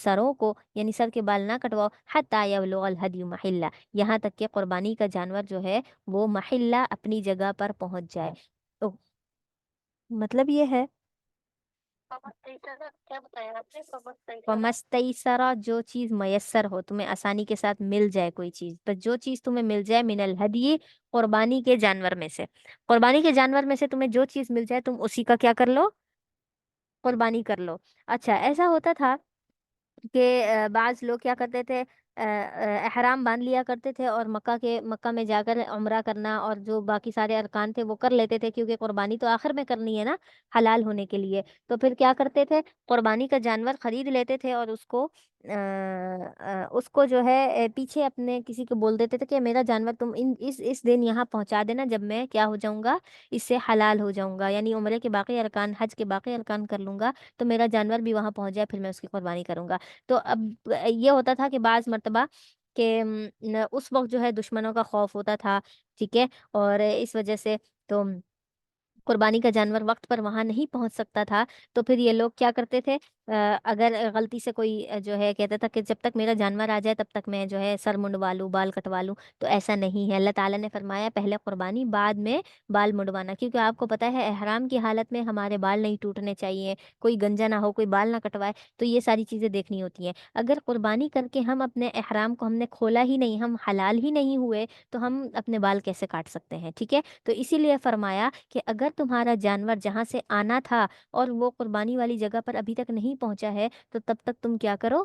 Speaker 1: سروں کو، یعنی سر کے بال نہ کٹواؤ، حَتَّى يَبْلُغَ الْهَدْيُ مَحِلَّهُ، یہاں تک کہ قربانی کا جانور جو ہے وہ محلہ، اپنی جگہ پر پہنچ جائے۔ تو مطلب یہ ہے،
Speaker 2: کیا بتایا آپ نے؟
Speaker 1: فمستیسرا، جو چیز میسر ہو، تمہیں آسانی کے ساتھ مل جائے کوئی چیز، بس جو چیز تمہیں مل جائے، من الہدی، قربانی کے جانور میں سے، قربانی کے جانور میں سے تمہیں جو چیز مل جائے تم اسی کا کیا کر لو، قربانی کر لو۔ اچھا، ایسا ہوتا تھا کہ بعض لوگ کیا کرتے تھے، احرام باندھ لیا کرتے تھے اور مکہ میں جا کر عمرہ کرنا اور جو باقی سارے ارکان تھے وہ کر لیتے تھے، کیونکہ قربانی تو آخر میں کرنی ہے نا، حلال ہونے کے لیے، تو پھر کیا کرتے تھے، قربانی کا جانور خرید لیتے تھے اور اس کو جو ہے پیچھے اپنے کسی کو بول دیتے تھے کہ میرا جانور تم اس دن یہاں پہنچا دینا، جب میں کیا ہو جاؤں گا، اس سے حلال ہو جاؤں گا، یعنی عمرے کے باقی ارکان، حج کے باقی ارکان کر لوں گا، تو میرا جانور بھی وہاں پہنچ جائے، پھر میں اس کی قربانی کروں گا۔ تو اب یہ ہوتا تھا کہ بعض مرتبہ کہ اس وقت جو ہے دشمنوں کا خوف ہوتا تھا، ٹھیک ہے، اور اس وجہ سے تو قربانی کا جانور وقت پر وہاں نہیں پہنچ سکتا تھا، تو پھر یہ لوگ کیا کرتے تھے، اگر غلطی سے کوئی جو ہے کہتا تھا کہ جب تک میرا جانور آ جائے تب تک میں جو ہے سر منڈوا لوں، بال کٹوا لوں، تو ایسا نہیں ہے، اللہ تعالیٰ نے فرمایا پہلے قربانی بعد میں بال منڈوانا، کیونکہ آپ کو پتہ ہے احرام کی حالت میں ہمارے بال نہیں ٹوٹنے چاہیے، کوئی گنجا نہ ہو، کوئی بال نہ کٹوائے، تو یہ ساری چیزیں دیکھنی ہوتی ہیں۔ اگر قربانی کر کے ہم اپنے احرام کو ہم نے کھولا ہی نہیں، ہم حلال ہی نہیں ہوئے، تو ہم اپنے بال کیسے کاٹ سکتے ہیں، ٹھیک ہے، تو اسی لیے فرمایا کہ اگر تمہارا جانور جہاں سے آنا تھا اور وہ قربانی والی جگہ پر ابھی تک نہیں پہنچا ہے، تو تب تک تم کیا کرو،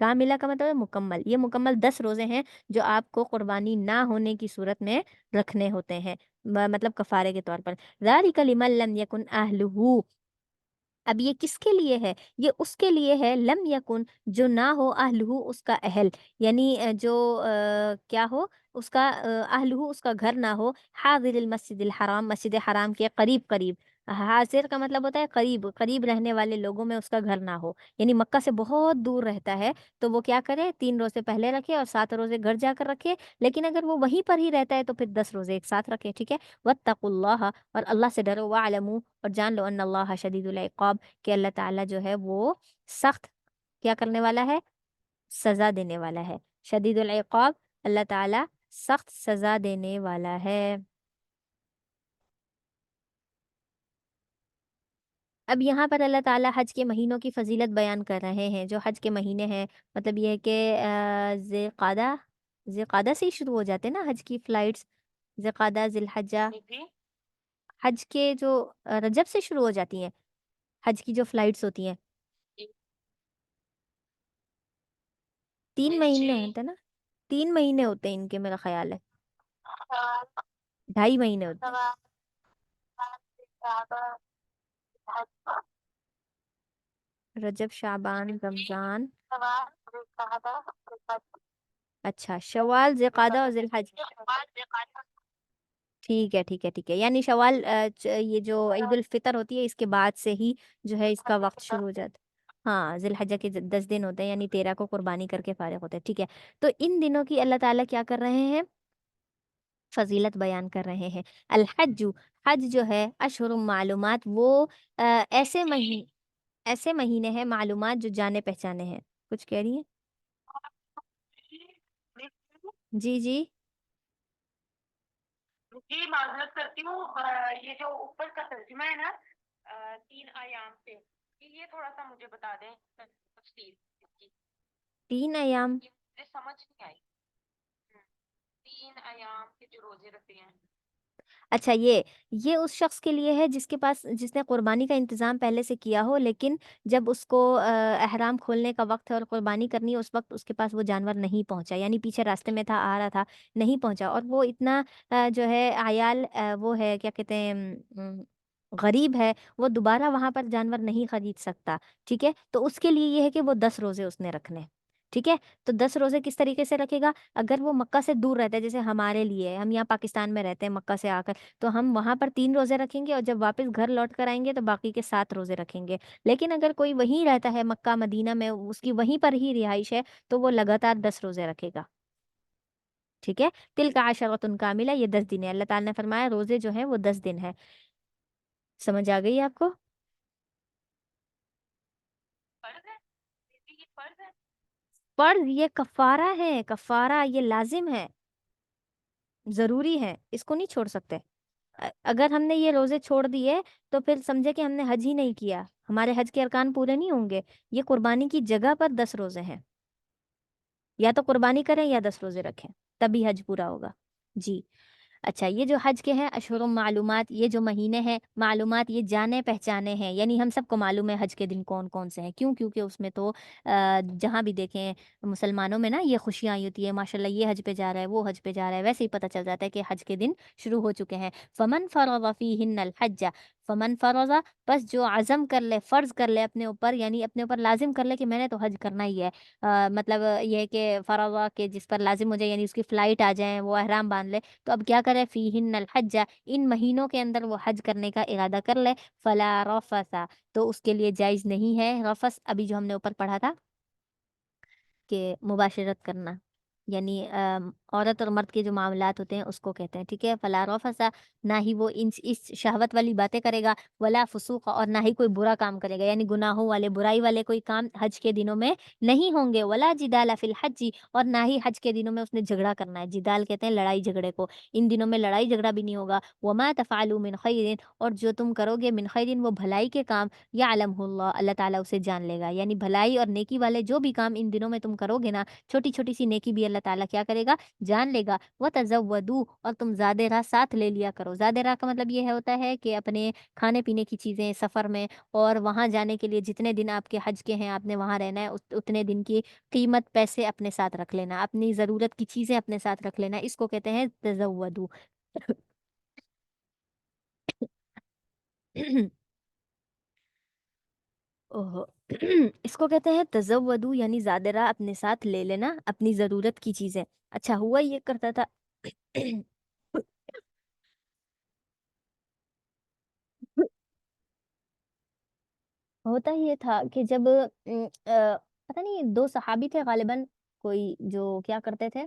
Speaker 1: کاملہ کا مطلب ہے مکمل، یہ مکمل 10 روزے ہیں جو آپ کو قربانی نہ ہونے کی صورت میں رکھنے ہوتے ہیں، مطلب کفارے کے طور پر۔ ذَلِكَ لِمَن لَّمْ يَكُنْ أَهْلُهُ، اب یہ کس کے لیے ہے؟ یہ اس کے لیے ہے لم یکن، جو نہ ہو اہلہ اس کا اہل، یعنی جو کیا ہو اس کا اہلہ اس کا گھر نہ ہو، حاضر المسجد الحرام، مسجد حرام کے قریب قریب، حاضر کا مطلب ہوتا ہے قریب، قریب رہنے والے لوگوں میں اس کا گھر نہ ہو، یعنی مکہ سے بہت دور رہتا ہے تو وہ کیا کرے 3 روزے پہلے رکھے اور 7 روزے گھر جا کر رکھے، لیکن اگر وہ وہیں پر ہی رہتا ہے تو پھر 10 روزے ایک ساتھ رکھے، ٹھیک ہے۔ واتقوا اللہ، اور اللہ سے ڈرو، وَاعْلَمُوا، اور جان لو، ان اللہ شدید العقاب، کہ اللہ تعالیٰ جو ہے وہ سخت کیا کرنے والا ہے، سزا دینے والا ہے، شدید العقاب، اللہ تعالیٰ سخت سزا دینے والا ہے۔ اب یہاں پر اللہ تعالیٰ حج کے مہینوں کی فضیلت بیان کر رہے ہیں، جو حج کے مہینے ہیں، مطلب یہ ہے کہ ذی القعدہ، ذی القعدہ سے ہی شروع ہو جاتے ہیں نا حج کی فلائٹس، ذی القعدہ، ذی الحجہ،
Speaker 2: جی
Speaker 1: حج کے جو رجب سے شروع ہو جاتی ہیں حج کی جو فلائٹس ہوتی ہیں،
Speaker 2: جی
Speaker 1: 3 مہینے ہوتے ہیں نا، 3 مہینے ہوتے ہیں ان کے، میرا خیال ہے 2.5 مہینے ہوتے ہیں، رجب، شعبان، رمضان، اچھا شوال، ذی القعدہ اور ذی الحج، ٹھیک ہے ٹھیک ہے ٹھیک ہے، یعنی شوال یہ جو عید الفطر ہوتی ہے اس کے بعد سے ہی جو ہے اس کا وقت شروع ہو جاتا ہے، ہاں ذی الحجہ کے 10 دن ہوتے ہیں، یعنی 13 کو قربانی کر کے فارغ ہوتے ہیں، ٹھیک ہے۔ تو ان دنوں کی اللہ تعالیٰ کیا کر رہے ہیں، فضیلت بیان کر رہے ہیں۔ الحج، حج جو ہے اشہر معلومات، وہ ایسے مہینے ہیں معلومات جو جانے پہچانے ہیں، کچھ کہہ رہی ہیں؟ جی جی
Speaker 2: جی معذرت کرتی ہوں، یہ جو اوپر کا ترجمہ ہے نا 3 ایام سے، یہ تھوڑا سا مجھے بتا دیں تفصیل اس کی،
Speaker 1: 3 ایام،
Speaker 2: یہ مجھے سمجھ نہیں آئی۔ 3 ایام کے جو روزے رکھتے ہیں،
Speaker 1: اچھا یہ اس شخص کے لیے ہے جس کے پاس، جس نے قربانی کا انتظام پہلے سے کیا ہو، لیکن جب اس کو احرام کھولنے کا وقت ہے اور قربانی کرنی ہے، اس وقت اس کے پاس وہ جانور نہیں پہنچا، یعنی پیچھے راستے میں تھا، آ رہا تھا، نہیں پہنچا، اور وہ اتنا جو ہے عیال وہ ہے کیا کہتے ہیں غریب ہے، وہ دوبارہ وہاں پر جانور نہیں خرید سکتا، ٹھیک ہے، تو اس کے لیے یہ ہے کہ وہ 10 روزے اس نے رکھنے، ٹھیک ہے۔ تو 10 روزے کس طریقے سے رکھے گا؟ اگر وہ مکہ سے دور رہتا ہے، جیسے ہمارے لیے، ہم یہاں پاکستان میں رہتے ہیں مکہ سے آ کر، تو ہم وہاں پر 3 روزے رکھیں گے، اور جب واپس گھر لوٹ کر آئیں گے تو باقی کے 7 روزے رکھیں گے، لیکن اگر کوئی وہیں رہتا ہے مکہ مدینہ میں، اس کی وہیں پر ہی رہائش ہے، تو وہ لگاتار 10 روزے رکھے گا، ٹھیک ہے۔ تل کا عشرۃ کاملہ، یہ 10 دن ہے، اللہ تعالیٰ نے فرمایا روزے جو ہیں وہ 10 دن ہے، سمجھ آ گئی آپ کو؟
Speaker 2: فرض ہے، یہ فرض ہے۔
Speaker 1: فرض، یہ کفارہ ہے، کفارہ یہ لازم ہے، ضروری ہے، اس کو نہیں چھوڑ سکتے، اگر ہم نے یہ روزے چھوڑ دیے تو پھر سمجھے کہ ہم نے حج ہی نہیں کیا، ہمارے حج کے ارکان پورے نہیں ہوں گے، یہ قربانی کی جگہ پر 10 روزے ہیں، یا تو قربانی کریں یا 10 روزے رکھیں، تبھی حج پورا ہوگا، جی۔ اچھا، یہ جو حج کے ہیں اشہر معلومات، یہ جو مہینے ہیں معلومات، یہ جانے پہچانے ہیں، یعنی ہم سب کو معلوم ہے حج کے دن کون کون سے ہیں، کیوں؟ کیونکہ اس میں تو جہاں بھی دیکھیں مسلمانوں میں نا یہ خوشیاں آئی ہوتی ہے، ماشاءاللہ یہ حج پہ جا رہا ہے، وہ حج پہ جا رہا ہے، ویسے ہی پتہ چل جاتا ہے کہ حج کے دن شروع ہو چکے ہیں۔ فمن فرض فیہن الحج، فمن فرض، بس جو عزم کر لے، فرض کر لے اپنے اوپر، یعنی اپنے اوپر لازم کر لے کہ میں نے تو حج کرنا ہی ہے، مطلب یہ ہے کہ فرض کہ جس پر لازم ہو جائے، یعنی اس کی فلائٹ آ جائیں، وہ احرام باندھ لے، تو اب کیا کرے، فیہن الحج، ان مہینوں کے اندر وہ حج کرنے کا ارادہ کر لے، فلا رفث، تو اس کے لیے جائز نہیں ہے رفث، ابھی جو ہم نے اوپر پڑھا تھا کہ مباشرت کرنا، یعنی عورت اور مرد کے جو معاملات ہوتے ہیں اس کو کہتے ہیں، ٹھیک ہے۔ فلا رفث، نہ ہی وہ اس شہوت والی باتیں کرے گا، ولا فسوق، اور نہ ہی کوئی برا کام کرے گا، یعنی گناہوں والے، برائی والے کوئی کام حج کے دنوں میں نہیں ہوں گے، ولا جدال فی الحج، اور نہ ہی حج کے دنوں میں اس نے جھگڑا کرنا ہے، جدال کہتے ہیں لڑائی جھگڑے کو، ان دنوں میں لڑائی جھگڑا بھی نہیں ہوگا، وما تفعلوا من خیر، اور جو تم کرو گے من خیر، وہ بھلائی کے کام، یعلمہ اللہ، اللہ تعالیٰ اسے جان لے گا، یعنی بھلائی اور نیکی والے جو بھی کام ان دنوں میں تم کرو گے نا، چھوٹی چھوٹی سی نیکی بھی اللہ تعالیٰ کیا کرے گا، جان لے گا۔ وتزودوا، اور تم زیادہ راہ ساتھ لے لیا کرو۔ زیادہ راہ کا مطلب یہ ہوتا ہے کہ اپنے کھانے پینے کی چیزیں سفر میں، اور وہاں جانے کے لیے جتنے دن آپ کے حج کے ہیں، آپ نے وہاں رہنا ہے، اتنے دن کی قیمت پیسے اپنے ساتھ رکھ لینا، اپنی ضرورت کی چیزیں اپنے ساتھ رکھ لینا، اس کو کہتے ہیں تزودو۔ اوہ، اس کو کہتے ہیں تزودو، یعنی زیادہ راہ اپنے ساتھ لے لینا اپنی ضرورت کی چیزیں۔ اچھا، ہوا یہ کرتا تھا ہوتا یہ تھا کہ جب پتہ نہیں دو صحابی تھے غالباً، کوئی جو کیا کرتے تھے،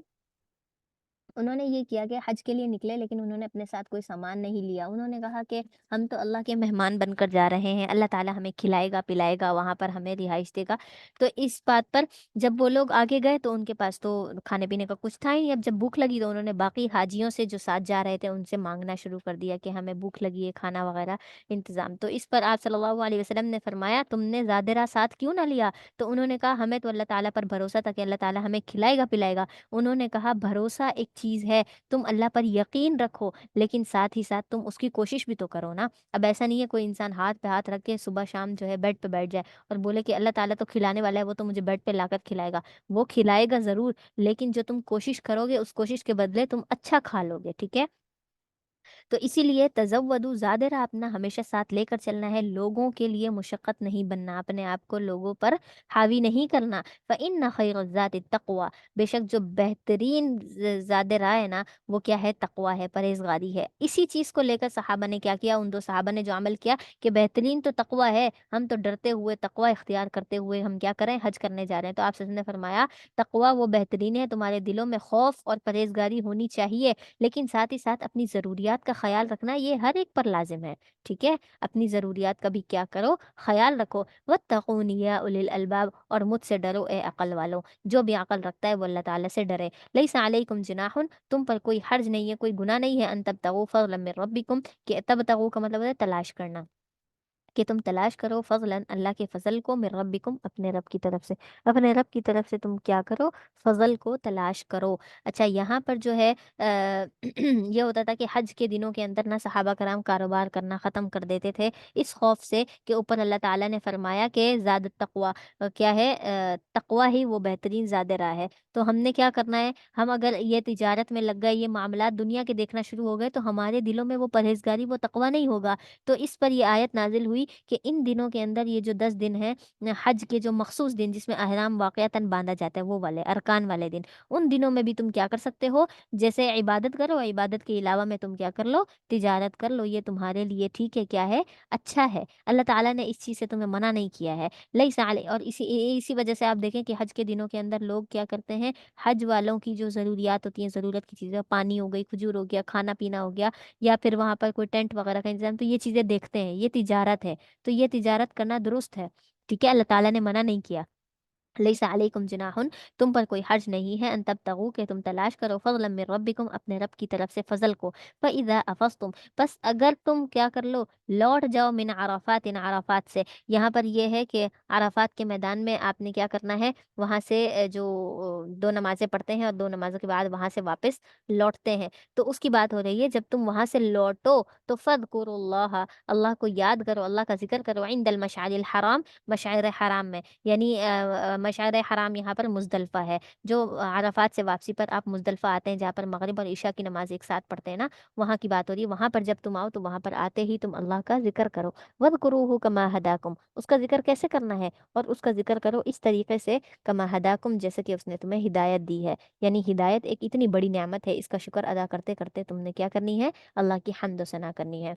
Speaker 1: انہوں نے یہ کیا کہ حج کے لیے نکلے، لیکن انہوں نے اپنے ساتھ کوئی سامان نہیں لیا۔ انہوں نے کہا کہ ہم تو اللہ کے مہمان بن کر جا رہے ہیں، اللہ تعالیٰ ہمیں کھلائے گا پلائے گا، وہاں پر ہمیں رہائش دے گا۔ تو اس بات پر جب وہ لوگ آگے گئے تو ان کے پاس تو کھانے پینے کا کچھ تھا ہی نہیں۔ اب جب بھوک لگی تو انہوں نے باقی حاجیوں سے جو ساتھ جا رہے تھے ان سے مانگنا شروع کر دیا کہ ہمیں بھوک لگی ہے، کھانا وغیرہ انتظام۔ تو اس پر آپ صلی اللہ علیہ وسلم نے فرمایا تم نے زیادہ راہ ساتھ کیوں نہ لیا؟ تو انہوں نے کہا ہمیں تو اللہ تعالیٰ پر بھروسہ تھا کہ اللہ تعالیٰ ہمیں کھلائے گا پلائے گا۔ انہوں نے کہا بھروسہ ایک چیز ہے، تم اللہ پر یقین رکھو، لیکن ساتھ ہی ساتھ تم اس کی کوشش بھی تو کرو نا۔ اب ایسا نہیں ہے کوئی انسان ہاتھ پہ ہاتھ رکھ کے صبح شام جو ہے بیڈ پہ بیٹھ جائے اور بولے کہ اللہ تعالیٰ تو کھلانے والا ہے، وہ تو مجھے بیڈ پہ لا کر کھلائے گا۔ وہ کھلائے گا ضرور، لیکن جو تم کوشش کرو گے اس کوشش کے بدلے تم اچھا کھا لو گے، ٹھیک ہے؟ تو اسی لیے تزودو، زیادہ راہ اپنا ہمیشہ ساتھ لے کر چلنا ہے، لوگوں کے لیے مشقت نہیں بننا، اپنے آپ کو لوگوں پر حاوی نہیں کرنا۔ فإن خیر الذات التقوی، بے شک جو بہترین زیادہ راہ ہے نا وہ کیا ہے؟ تقوی ہے، پرہیزگاری ہے۔ اسی چیز کو لے کر صحابہ نے کیا کیا، ان دو صحابہ نے جو عمل کیا کہ بہترین تو تقوی ہے، ہم تو ڈرتے ہوئے تقوی اختیار کرتے ہوئے ہم کیا کریں؟ حج کرنے جا رہے ہیں۔ تو آپ نے فرمایا تقوی وہ بہترین ہے، تمہارے دلوں میں خوف اور پرہیزگاری ہونی چاہیے، لیکن ساتھ ہی ساتھ اپنی ضروریات کا خیال رکھنا یہ ہر ایک پر لازم ہے، ٹھیک ہے؟ اپنی ضروریات کا بھی کیا کرو؟ خیال رکھو۔ واتقون یا اولی الالباب، اور مجھ سے ڈرو اے عقل والو، جو بھی عقل رکھتا ہے وہ اللہ تعالیٰ سے ڈرے۔ لیس علیکم جناح، تم پر کوئی حرج نہیں ہے، کوئی گناہ نہیں ہے، ان تبتغوا فضلا من ربکم، کہ تبتغوا کا مطلب ہے تلاش کرنا، کہ تم تلاش کرو فضلاً، اللہ کے فضل کو، من ربکم، اپنے رب کی طرف سے، اپنے رب کی طرف سے تم کیا کرو؟ فضل کو تلاش کرو۔ اچھا، یہاں پر جو ہے یہ ہوتا تھا کہ حج کے دنوں کے اندر نہ صحابہ کرام کاروبار کرنا ختم کر دیتے تھے، اس خوف سے کہ اوپر اللہ تعالیٰ نے فرمایا کہ زاد التقوی کیا ہے؟ تقوی ہی وہ بہترین زیادہ راہ ہے۔ تو ہم نے کیا کرنا ہے؟ ہم اگر یہ تجارت میں لگ گئے، یہ معاملات دنیا کے دیکھنا شروع ہو گئے، تو ہمارے دلوں میں وہ پرہیزگاری، وہ تقوی نہیں ہوگا۔ تو اس پر یہ آیت نازل ہوئی کہ ان دنوں کے اندر یہ جو 10 دن ہیں حج کے، جو مخصوص دن جس میں احرام واقعتاً باندھا جاتا ہے، وہ والے ارکان والے دن، ان دنوں میں بھی تم کیا کر سکتے ہو؟ جیسے عبادت کرو، عبادت کے علاوہ میں تم کیا کر لو؟ تجارت کر لو، یہ تمہارے لیے ٹھیک ہے، کیا ہے؟ اچھا ہے، اللہ تعالیٰ نے اس چیز سے تمہیں منع نہیں کیا ہے۔ لیس علی، اور اسی وجہ سے آپ دیکھیں کہ حج کے دنوں کے اندر لوگ کیا کرتے ہیں؟ حج والوں کی جو ضروریات ہوتی ہیں، ضرورت کی چیزیں، پانی ہو گئی، کھجور ہو گیا، کھانا پینا ہو گیا، یا پھر وہاں پر کوئی ٹینٹ وغیرہ کا انتظام، تو یہ چیزیں دیکھتے ہیں، یہ تجارت ہے، تو یہ تجارت کرنا درست ہے، ٹھیک ہے؟ اللہ تعالیٰ نے منع نہیں کیا۔ لیس علیکم جناح، تم پر کوئی حرج نہیں ہے، ان تبتغوا، کہ تم تلاش کرو، فضلا من ربکم، اپنے رب کی طرف سے فضل کو۔ فاذا افضتم، بس اگر تم کیا کر لو؟ لوٹ جاؤ، من عرفات، ان عرفات سے۔ یہاں پر یہ ہے کہ عرفات کے میدان میں آپ نے کیا کرنا ہے؟ وہاں سے جو دو نمازیں پڑھتے ہیں اور دو نمازوں کے بعد وہاں سے واپس لوٹتے ہیں، تو اس کی بات ہو رہی ہے جب تم وہاں سے لوٹو تو فاذکروا اللہ، اللہ کو یاد کرو، اللہ کا ذکر کرو، عند المشعر الحرام، مشعر حرام میں، یعنی مشعر حرام یہاں پر مزدلفہ ہے، جو عرفات سے واپسی پر آپ مزدلفہ آتے ہیں، جہاں پر مغرب اور عشاء کی نماز ایک ساتھ پڑھتے ہیں نا، وہاں کی بات ہو رہی ہے۔ وہاں پر جب تم آؤ تو وہاں پر آتے ہی تم اللہ کا ذکر کرو، وَاذْكُرُوهُ كَمَا هَدَاكُمْ، اس کا ذکر کیسے کرنا ہے؟ اور اس کا ذکر کرو اس طریقے سے، کما ہداکم، جیسے کہ اس نے تمہیں ہدایت دی ہے، یعنی ہدایت ایک اتنی بڑی نعمت ہے، اس کا شکر ادا کرتے کرتے تم نے کیا کرنی ہے؟ اللہ کی حمد و ثنا کرنی ہے۔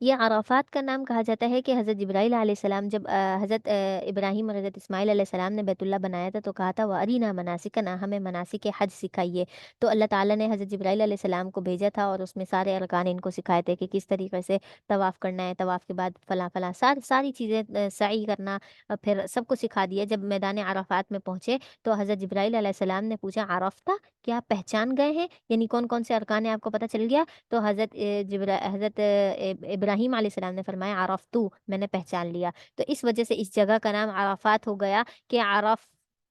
Speaker 1: یہ عرفات کا نام کہا جاتا ہے کہ حضرت جبرائیل علیہ السلام جب حضرت ابراہیم اور حضرت اسماعیل علیہ السلام نے بیت اللہ بنایا تھا تو کہا تھا وَأَرِنَا مَنَاسِكَنَا، ہمیں مناسک حج سکھائیے۔ تو اللہ تعالیٰ نے حضرت جبرائیل علیہ السلام کو بھیجا تھا اور اس میں سارے ارکان ان کو سکھائے تھے کہ کس طریقے سے طواف کرنا ہے، طواف کے بعد فلاں فلاں ساری چیزیں، سعی کرنا، پھر سب کو سکھا دیا۔ جب میدان عرفات میں پہنچے تو حضرت جبرائیل علیہ السلام نے پوچھا عرفتہ، کیا آپ پہچان گئے ہیں؟ یعنی کون کون سے ارکان ہیں آپ کو پتہ چل گیا؟ تو حضرت ابراہیم علیہ السلام نے فرمایا عرفتو، میں نے پہچان لیا۔ تو اس وجہ سے اس جگہ کا نام عرفات ہو گیا کہ عرف،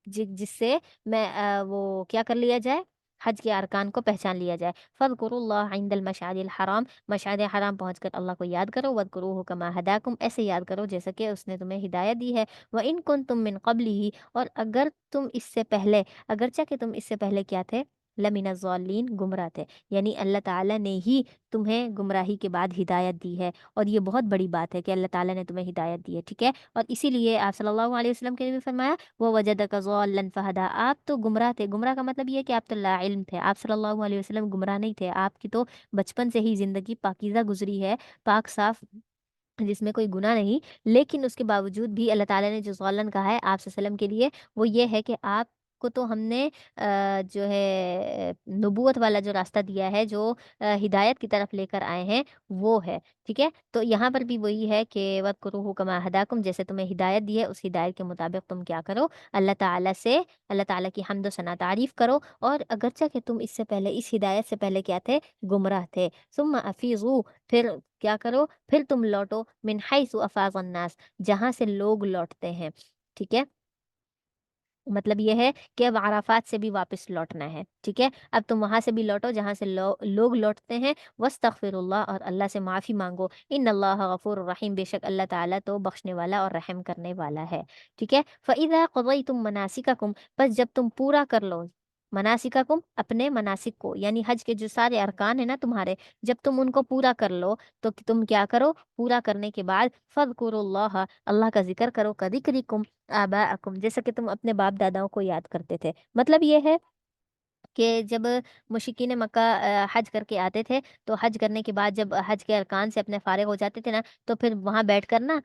Speaker 1: جس سے میں وہ کیا کر لیا جائے؟ حج کے ارکان کو پہچان لیا جائے۔ فَاذْكُرُوا اللَّهَ عِندَ الْمَشْعَرِ الْحَرَامِ، مشعر حرام پہنچ کر اللہ کو یاد کرو، وَاذْكُرُوهُ كَمَا هَدَاكُمْ، ایسے یاد کرو جیسا کہ اس نے تمہیں ہدایت دی ہے۔ وَإِن كُنتُم مِّن قَبْلِهِ، اور اگر تم اس سے پہلے، اگرچہ کہ تم اس سے پہلے کیا تھے، لَمِنَ الضَّالِّينَ، گمراہ تھے، یعنی اللہ تعالیٰ نے ہی تمہیں گمراہی کے بعد ہدایت دی ہے، اور یہ بہت بڑی بات ہے کہ اللہ تعالیٰ نے تمہیں ہدایت دی ہے، ٹھیک ہے۔ اور اسی لیے آپ صلی اللہ علیہ وسلم کے لیے بھی فرمایا وہ وجدک ضالا فہدا، آپ تو گمراہ تھے، گمراہ کا مطلب یہ ہے کہ آپ تو لا علم تھے، آپ صلی اللہ علیہ وسلم گمراہ نہیں تھے، آپ کی تو بچپن سے ہی زندگی پاکیزہ گزری ہے، پاک صاف، جس میں کوئی گناہ نہیں، لیکن اس کے باوجود بھی اللہ تعالیٰ نے جو غالن کہا ہے آپ صلی اللہ علیہ وسلم کے لیے وہ یہ ہے کہ آپ کو تو ہم نے جو ہے نبوت والا جو راستہ دیا ہے، جو ہدایت کی طرف لے کر آئے ہیں، وہ ہے، ٹھیک ہے۔ تو یہاں پر بھی وہی ہے کہ وَاذْكُرُوهُ كَمَا هَدَاكُمْ، جیسے تمہیں ہدایت دی ہے اس ہدایت کے مطابق تم کیا کرو، اللہ تعالیٰ سے، اللہ تعالیٰ کی حمد و ثنا تعریف کرو، اور اگرچہ کہ تم اس سے پہلے، اس ہدایت سے پہلے کیا تھے، گمراہ تھے، ثم افیضوا، پھر کیا کرو، پھر تم لوٹو، من حیث افاض الناس، جہاں سے لوگ لوٹتے ہیں، ٹھیک ہے۔ مطلب یہ ہے کہ اب عرفات سے بھی واپس لوٹنا ہے، ٹھیک ہے، اب تم وہاں سے بھی لوٹو جہاں سے لوگ لوٹتے ہیں، وستغفر اللہ، اور اللہ سے معافی مانگو، ان اللہ غفور الرحیم، بے شک اللہ تعالیٰ تو بخشنے والا اور رحم کرنے والا ہے، ٹھیک ہے۔ فَإِذَا قَضَيْتُم مَنَاسِكَكُمْ، بس جب تم پورا کر لو، مناسککم، اپنے مناسک کو، یعنی حج کے جو سارے ارکان ہیں نا تمہارے، جب تم ان کو پورا کر لو تو تم کیا کرو، پورا کرنے کے بعد فَاذْكُرُوا اللَّهَ، اللہ کا ذکر کرو، كَذِكْرِكُمْ آباءکم، جیسا کہ تم اپنے باپ داداؤں کو یاد کرتے تھے۔ مطلب یہ ہے کہ جب مشرکین مکہ حج کر کے آتے تھے تو حج کرنے کے بعد جب حج کے ارکان سے اپنے فارغ ہو جاتے تھے نا، تو پھر وہاں بیٹھ کر نا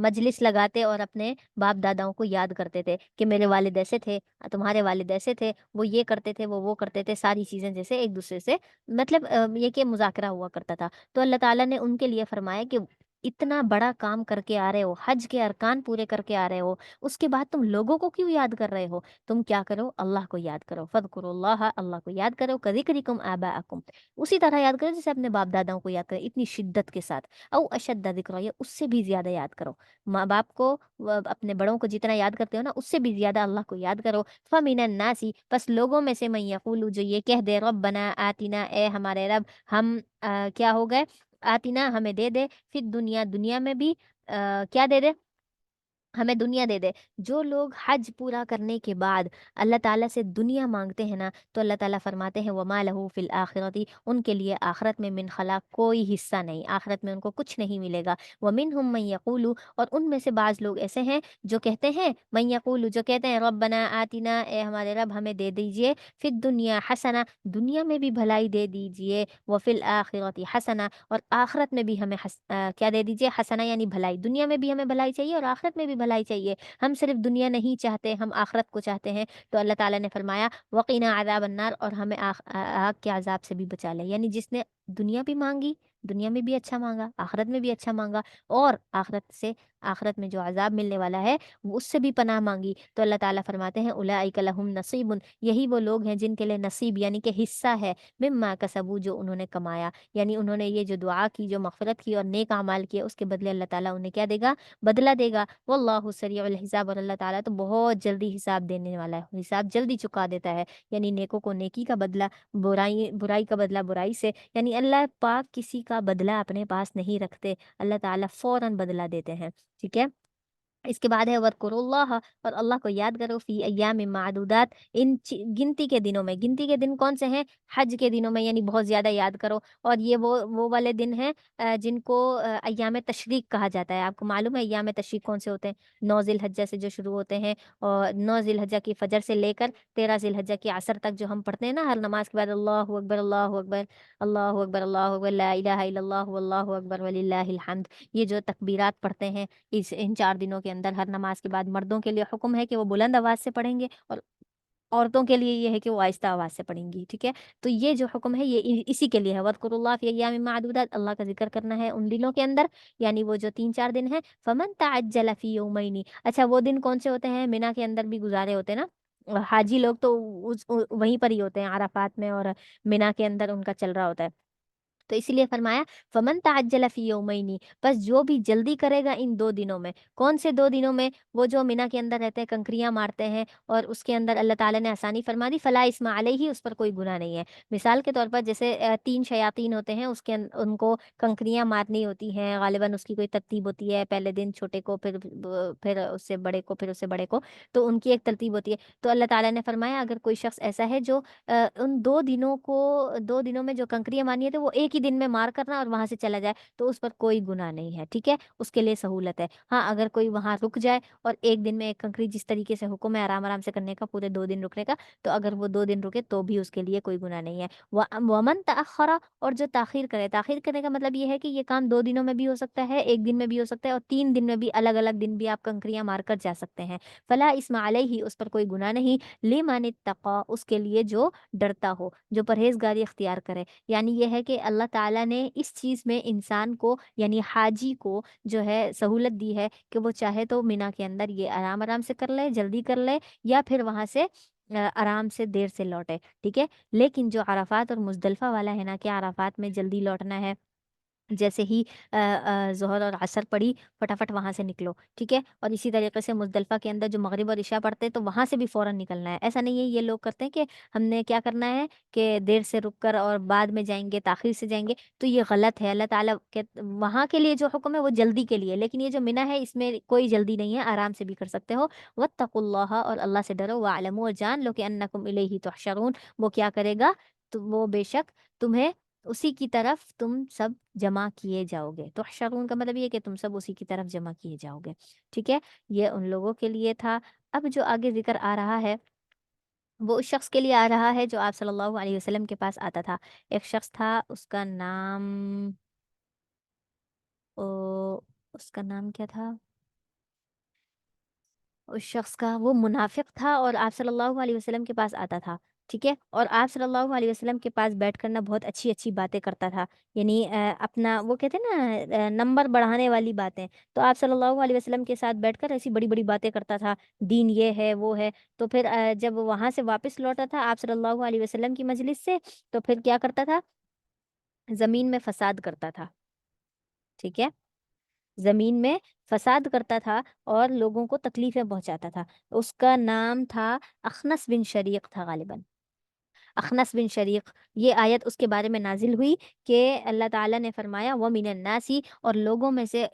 Speaker 1: مجلس لگاتے اور اپنے باپ داداؤں کو یاد کرتے تھے کہ میرے والد ایسے تھے، تمہارے والد ایسے تھے، وہ یہ کرتے تھے، وہ کرتے تھے، ساری چیزیں جیسے ایک دوسرے سے، مطلب یہ کہ مذاکرہ ہوا کرتا تھا۔ تو اللہ تعالیٰ نے ان کے لیے فرمایا کہ اتنا بڑا کام کر کے آ رہے ہو، حج کے ارکان پورے کر کے آ رہے ہو، اس کے بعد تم لوگوں کو کیوں یاد کر رہے ہو؟ تم کیا کرو، اللہ کو یاد کرو، فَاذْكُرُوا اللَّهَ، اللہ کو یاد کرو، كَذِكْرِكُمْ آبَاءَكُمْ، اسی طرح یاد کرو جیسے اپنے باپ داداؤں کو یاد کرو، اتنی شدت کے ساتھ، او اشد ذکر، یا اس سے بھی زیادہ یاد کرو، ماں باپ کو اپنے بڑوں کو جتنا یاد کرتے ہو نا، اس سے بھی زیادہ اللہ کو یاد کرو۔ فَمِنَ النَّاسِ، پس لوگوں میں سے من یقول، جو یہ کہہ دے، ربنا آتنا، اے ہمارے رب، ہم کیا ہو گئے، آتنا، ہمیں دے دے، فی دنیا، دنیا میں بھی کیا دے دے، ہمیں دنیا دے دے۔ جو لوگ حج پورا کرنے کے بعد اللہ تعالیٰ سے دنیا مانگتے ہیں نا، تو اللہ تعالیٰ فرماتے ہیں وَمَا لَهُ فِي الْآخِرَةِ، ان کے لیے آخرت میں من خلاق کوئی حصہ نہیں، آخرت میں ان کو کچھ نہیں ملے گا۔ وَمِنْهُم مَن يَقُولُ، اور ان میں سے بعض لوگ ایسے ہیں جو کہتے ہیں، من یقول، جو کہتے ہیں، ربنا آتنا، اے ہمارے رب ہمیں دے دیجئے، فی الدنیا حسنہ، دنیا میں بھی بھلائی دے دیجئے، وفی الآخرۃ حسنہ، اور آخرت میں بھی ہمیں کیا دے دیجئے، حسنہ یعنی بھلائی، دنیا میں بھی ہمیں بھلائی چاہیے اور آخرت میں بھی بھلائی چاہیے، ہم صرف دنیا نہیں چاہتے، ہم آخرت کو چاہتے ہیں۔ تو اللہ تعالیٰ نے فرمایا وقنا عذاب النار، اور ہمیں آگ کے عذاب سے بھی بچا لے، یعنی جس نے دنیا بھی مانگی، دنیا میں بھی اچھا مانگا، آخرت میں بھی اچھا مانگا، اور آخرت میں جو عذاب ملنے والا ہے وہ اس سے بھی پناہ مانگی، تو اللہ تعالیٰ فرماتے ہیں اولئک لہم نصیب، یہی وہ لوگ ہیں جن کے لیے نصیب یعنی کہ حصہ ہے، مما کسبوا، جو انہوں نے کمایا، یعنی انہوں نے یہ جو دعا کی، جو مغفرت کی اور نیک اعمال کیے، اس کے بدلے اللہ تعالیٰ انہیں کیا دے گا، بدلہ دے گا۔ واللہ سریع الحساب، اور اللہ تعالیٰ تو بہت جلدی حساب دینے والا ہے، حساب جلدی چکا دیتا ہے، یعنی نیکوں کو نیکی کا بدلہ، برائی کا بدلہ برائی سے، یعنی اللہ پاک کسی کا بدلہ اپنے پاس نہیں رکھتے، اللہ تعالیٰ فوراً بدلہ دیتے ہیں، ٹھیک ہے۔ اس کے بعد ہے وَاذْكُرُوا اللَّهَ، اور اللہ کو یاد کرو، فی ایام معدودات، ان گنتی کے دنوں میں، گنتی کے دن کون سے ہیں، حج کے دنوں میں، یعنی بہت زیادہ یاد کرو، اور یہ وہ والے دن ہیں جن کو ایام تشریق کہا جاتا ہے۔ آپ کو معلوم ہے ایام تشریق کون سے ہوتے ہیں، 9 ذی الحجہ سے جو شروع ہوتے ہیں، اور 9 ذی الحجہ کی فجر سے لے کر 13 ذی الحجہ کی عصر تک، جو ہم پڑھتے ہیں نا ہر نماز کے بعد، اللہ اکبر اللہ اکبر، اللہ اکبر اللہ اکبر، لا الہ الا اللہ واللہ اکبر وللہ الحمد، یہ جو تکبیرات پڑھتے ہیں ان 4 دنوں کے اندر، ہر نماز کے بعد مردوں کے لیے حکم ہے کہ وہ بلند آواز سے پڑھیں گے، اور عورتوں کے لیے یہ ہے کہ وہ آہستہ آواز سے پڑھیں گی، ٹھیک ہے۔ تو یہ جو حکم ہے یہ اسی کے لیے ہے، وَاذْكُرُوا اللَّهَ فِي أَيَّامٍ مَّعْدُودَاتٍ، اللہ کا ذکر کرنا ہے ان دنوں کے اندر، یعنی وہ جو 3-4 دن ہیں، فَمَن تَعَجَّلَ فِي يَوْمَيْنِ، اچھا وہ دن کون سے ہوتے ہیں، مینا کے اندر بھی گزارے ہوتے ہیں نا حاجی لوگ، تو وہیں پر ہی ہوتے ہیں عرفات میں، اور مینا کے اندر ان کا چل رہا ہوتا ہے، تو اسی لیے فرمایا فمن تعجل فی یومینی، بس جو بھی جلدی کرے گا ان 2 دنوں میں۔ کون سے 2 دنوں میں؟ وہ جو مینا کے اندر رہتے ہیں، کنکریاں مارتے ہیں، اور اس کے اندر اللہ تعالیٰ نے آسانی فرما دی، فلا اسم علیہ، اس پر کوئی گناہ نہیں ہے۔ مثال کے طور پر جیسے 3 شیاطین ہوتے ہیں، اس کے ان کو کنکریاں مارنی ہوتی ہیں، غالباً اس کی کوئی ترتیب ہوتی ہے، پہلے دن چھوٹے کو، پھر اس سے بڑے کو، پھر اس سے بڑے کو، تو ان کی ایک ترتیب ہوتی ہے۔ تو اللہ تعالیٰ نے فرمایا اگر کوئی شخص ایسا ہے جو ان 2 دنوں کو، 2 دنوں میں جو کنکریاں مارنی ہے تو وہ ایک ہی دن میں مار کرنا اور وہاں سے چلا جائے، تو اس پر کوئی گناہ نہیں ہے، ٹھیک ہے، اس کے لیے سہولت ہے۔ ہاں اگر کوئی وہاں رک جائے اور ایک دن میں ایک کنکری، جس طریقے سے حکم ہے آرام آرام سے کرنے کا، پورے 2 دن رکنے کا، تو اگر وہ 2 دن رکے تو بھی اس کے لیے کوئی گناہ نہیں ہے۔ ومن تأخر، اور جو تاخیر کرے، تاخیر کرنے کا مطلب یہ ہے کہ یہ کام 2 دنوں میں بھی ہو سکتا ہے، ایک دن میں بھی ہو سکتا ہے، اور 3 دن میں بھی، الگ الگ دن بھی آپ کنکریاں مار کر جا سکتے ہیں۔ فلا اسم علیہ، اس پر کوئی گناہ نہیں، لمن اتقا، اس کے لیے جو ڈرتا ہو، جو پرہیزگاری اختیار کرے۔ یعنی یہ ہے کہ اللہ تعالیٰ نے اس چیز میں انسان کو، یعنی حاجی کو جو ہے سہولت دی ہے کہ وہ چاہے تو مینا کے اندر یہ آرام آرام سے کر لے، جلدی کر لے، یا پھر وہاں سے آرام سے دیر سے لوٹے، ٹھیک ہے۔ لیکن جو عرفات اور مزدلفہ والا ہے نا، کہ عرفات میں جلدی لوٹنا ہے، جیسے ہی ظہر اور عصر پڑی فٹافٹ وہاں سے نکلو، ٹھیک ہے۔ اور اسی طریقے سے مزدلفہ کے اندر جو مغرب اور عشاء پڑھتے ہیں تو وہاں سے بھی فوراً نکلنا ہے، ایسا نہیں ہے یہ لوگ کرتے ہیں کہ ہم نے کیا کرنا ہے کہ دیر سے رک کر اور بعد میں جائیں گے، تاخیر سے جائیں گے، تو یہ غلط ہے۔ اللہ تعالیٰ کے وہاں کے لیے جو حکم ہے وہ جلدی کے لیے، لیکن یہ جو منع ہے اس میں کوئی جلدی نہیں ہے، آرام سے بھی کر سکتے ہو۔ واتقوا اللہ، اور اللہ سے ڈرو، واعلموا، اور جان لو کہ انکم الیہ تحشرون، وہ کیا کرے گا، تو وہ بے شک تمہیں اسی کی طرف تم سب جمع کیے جاؤ گے۔ تحشرون کا مطلب یہ ہے کہ تم سب اسی کی طرف جمع کیے جاؤ گے، ٹھیک ہے۔ یہ ان لوگوں کے لیے تھا۔ اب جو آگے ذکر آ رہا ہے وہ اس شخص کے لیے آ رہا ہے جو آپ صلی اللہ علیہ وسلم کے پاس آتا تھا۔ ایک شخص تھا، اس کا نام او، اس کا نام کیا تھا اس شخص کا؟ وہ منافق تھا اور آپ صلی اللہ علیہ وسلم کے پاس آتا تھا، ٹھیک ہے، اور آپ صلی اللہ علیہ وسلم کے پاس بیٹھ کرنا بہت اچھی اچھی باتیں کرتا تھا، یعنی اپنا وہ کہتے ہیں نا نمبر بڑھانے والی باتیں، تو آپ صلی اللہ علیہ وسلم کے ساتھ بیٹھ کر ایسی بڑی بڑی باتیں کرتا تھا، دین یہ ہے وہ ہے۔ تو پھر جب وہاں سے واپس لوٹا تھا آپ صلی اللہ علیہ وسلم کی مجلس سے، تو پھر کیا کرتا تھا، زمین میں فساد کرتا تھا، ٹھیک ہے، زمین میں فساد کرتا تھا اور لوگوں کو تکلیفیں پہنچاتا تھا۔ اس کا نام تھا اخنس بن شریق تھا غالباً، اخنس بن شریق۔ یہ آیت اس کے بارے میں نازل ہوئی کہ اللہ تعالیٰ نے فرمایا وَمِنَ النَّاسِ، اور لوگوں میں سے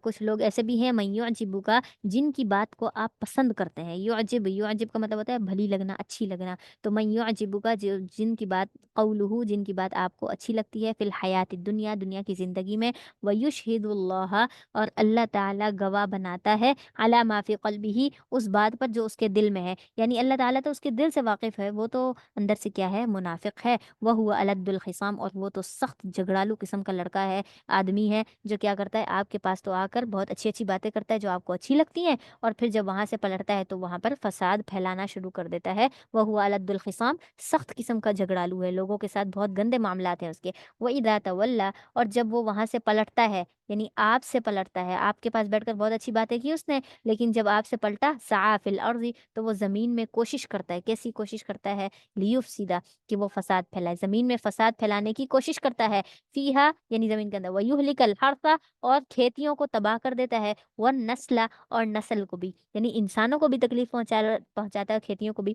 Speaker 1: کچھ لوگ ایسے بھی ہیں، مَن یُعْجِبُکَ، جن کی بات کو آپ پسند کرتے ہیں۔ یعجب، یعجب کا مطلب ہوتا ہے بھلی لگنا، اچھی لگنا، تو مَن یُعْجِبُکَ، جن کی بات، قولہ، جن کی بات آپ کو اچھی لگتی ہے، فی الحیات الدنیا، دنیا کی زندگی میں، وَیُشْہِدُ اللَّهَ، اور اللہ تعالیٰ گواہ بناتا ہے، علی ما فی قلبہ، اس بات پر جو اس کے دل میں ہے، یعنی اللہ تعالیٰ تو اس کے دل سے واقف ہے، وہ تو اندر سے کیا ہے، منافق ہے۔ وہ الد الخصام، اور وہ تو سخت جھگڑالو قسم کا لڑکا ہے، آدمی ہے، جو کیا کرتا ہے آپ کے پاس تو آ کر بہت اچھی اچھی باتیں کرتا ہے جو آپ کو اچھی لگتی ہیں، اور پھر جب وہاں سے پلٹتا ہے تو وہاں پر فساد پھیلانا شروع کر دیتا ہے۔ وہ الد الخصام، سخت قسم کا جھگڑالو ہے، لوگوں کے ساتھ بہت گندے معاملات ہیں اس کے۔ وَإِذَا تَوَلَّى، اور جب وہ وہاں سے پلٹتا ہے، یعنی آپ سے پلٹتا ہے، آپ کے پاس بیٹھ کر بہت اچھی باتیں کی اس نے، لیکن جب آپ سے پلٹا، سعیٰ فی الارض، تو وہ زمین میں کوشش کرتا ہے، کیسی کوشش کرتا ہے، لیفسد، کہ وہ فساد پھیلائے، زمین میں فساد پھیلانے کی کوشش کرتا ہے، فیہا، یعنی زمین کے اندر، ویہلک الحرث، اور کھیتیوں کو تباہ کر دیتا ہے، والنسل، اور نسل کو بھی، یعنی انسانوں کو بھی تکلیف پہنچاتا ہے، کھیتیوں کو بھی۔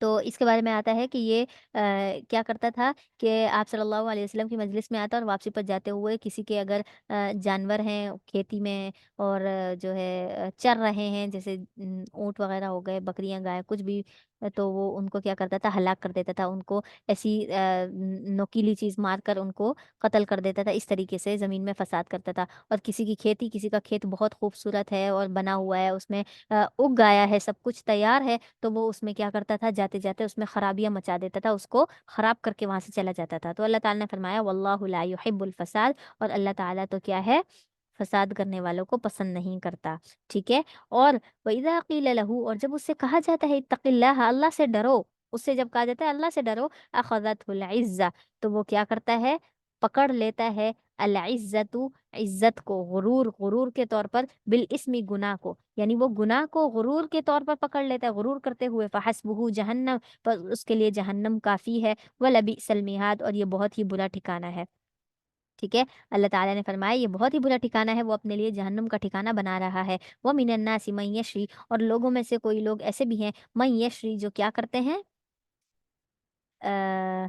Speaker 1: تو اس کے بارے میں آتا ہے کہ یہ کیا کرتا تھا کہ آپ صلی اللہ علیہ وسلم کی مجلس میں آتا اور واپسی پر جاتے ہوئے کسی کے اگر جانور ہیں کھیتی میں، اور جو ہے چر رہے ہیں، جیسے اونٹ وغیرہ ہو گئے، بکریاں، گائے، کچھ بھی، تو وہ ان کو کیا کرتا تھا، ہلاک کر دیتا تھا، ان کو ایسی نوکیلی چیز مار کر ان کو قتل کر دیتا تھا، اس طریقے سے زمین میں فساد کرتا تھا۔ اور کسی کی کھیتی، کسی کا کھیت بہت خوبصورت ہے اور بنا ہوا ہے، اس میں اگ گیا ہے، سب کچھ تیار ہے، تو وہ اس میں کیا کرتا تھا، جاتے جاتے اس میں خرابیاں مچا دیتا تھا، اس کو خراب کر کے وہاں سے چلا جاتا تھا۔ تو اللہ تعالیٰ نے فرمایا واللہ لا یحب الفساد، اور اللہ تعالیٰ تو کیا ہے، فساد کرنے والوں کو پسند نہیں کرتا، ٹھیک ہے۔ اور وَإِذَا قِيلَ لَهُ، اور جب اس سے کہا جاتا ہے اتق اللہ، اللہ سے ڈرو، اس سے جب کہا جاتا ہے اللہ سے ڈرو، اخذته العزہ، تو وہ کیا کرتا ہے، پکڑ لیتا ہے، العزت، عزت کو، غرور، غرور کے طور پر، بالاسم، گناہ کو، یعنی وہ گناہ کو غرور کے طور پر پکڑ لیتا ہے، غرور کرتے ہوئے، فحسبہ جہنم، پر اس کے لیے جہنم کافی ہے، ولبئس المہاد، اور یہ بہت ہی برا ٹھکانہ ہے۔ ٹھیک ہے، اللہ تعالیٰ نے فرمایا یہ بہت ہی برا ٹھکانہ ہے، وہ اپنے لیے جہنم کا ٹھکانہ بنا رہا ہے۔ وَمِنَ النَّاسِ مَن يَشْرِي، اور لوگوں میں سے کوئی لوگ ایسے بھی ہیں، مَن يَشْرِي جو کیا کرتے ہیں، آ،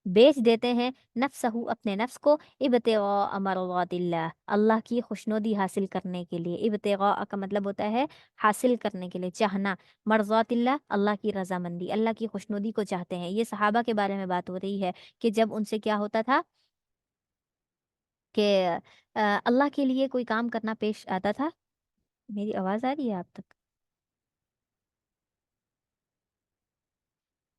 Speaker 1: بیچ دیتے ہیں، نفسہ اپنے نفس کو، ابتغاء مرضات اللہ، اللہ کی خوشنودی حاصل کرنے کے لیے۔ ابتغاء کا مطلب ہوتا ہے حاصل کرنے کے لیے، چاہنا، مرضات اللہ، اللہ کی رضامندی، اللہ کی خوشنودی کو چاہتے ہیں۔ یہ صحابہ کے بارے میں بات ہو رہی ہے کہ جب ان سے کیا ہوتا تھا کہ اللہ کے لیے کوئی کام کرنا پیش آتا تھا۔ میری آواز آ رہی ہے آپ تک؟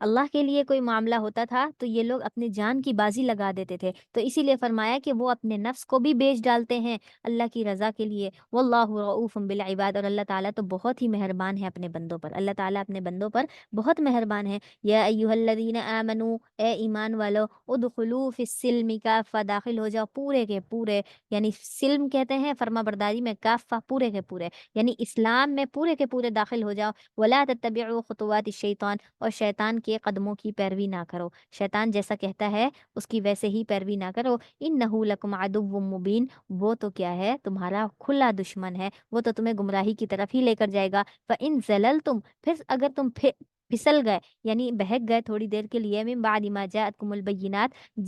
Speaker 1: اللہ کے لیے کوئی معاملہ ہوتا تھا تو یہ لوگ اپنے جان کی بازی لگا دیتے تھے، تو اسی لیے فرمایا کہ وہ اپنے نفس کو بھی بیچ ڈالتے ہیں اللہ کی رضا کے لیے۔ واللہ رؤوف بالعباد، اور اللہ تعالیٰ تو بہت ہی مہربان ہے اپنے بندوں پر، اللہ تعالیٰ اپنے بندوں پر بہت مہربان ہے۔ یا ایھا الذین آمنو، اے ایمان والو، ادخلوا فی السلم کافہ، داخل ہو جاؤ پورے کے پورے، یعنی سلم کہتے ہیں فرما برداری میں، کافہ پورے کے پورے، یعنی اسلام میں پورے کے پورے داخل ہو جاؤ۔ ولا تتبعوا خطوات الشیطان، اور شیطان کے قدموں کی پیروی نہ کرو، شیطان جیسا کہتا ہے اس کی ویسے ہی پیروی نہ کرو۔ انہ لکم عدو مبین، وہ تو کیا ہے، تمہارا کھلا دشمن ہے، وہ تو تمہیں گمراہی کی طرف ہی لے کر جائے گا۔ فَإِن زَلَلْتُمْ، پھر اگر تم پھسل گئے، یعنی بہک گئے تھوڑی دیر کے لیے، من بعد ما جاءتکم البینات،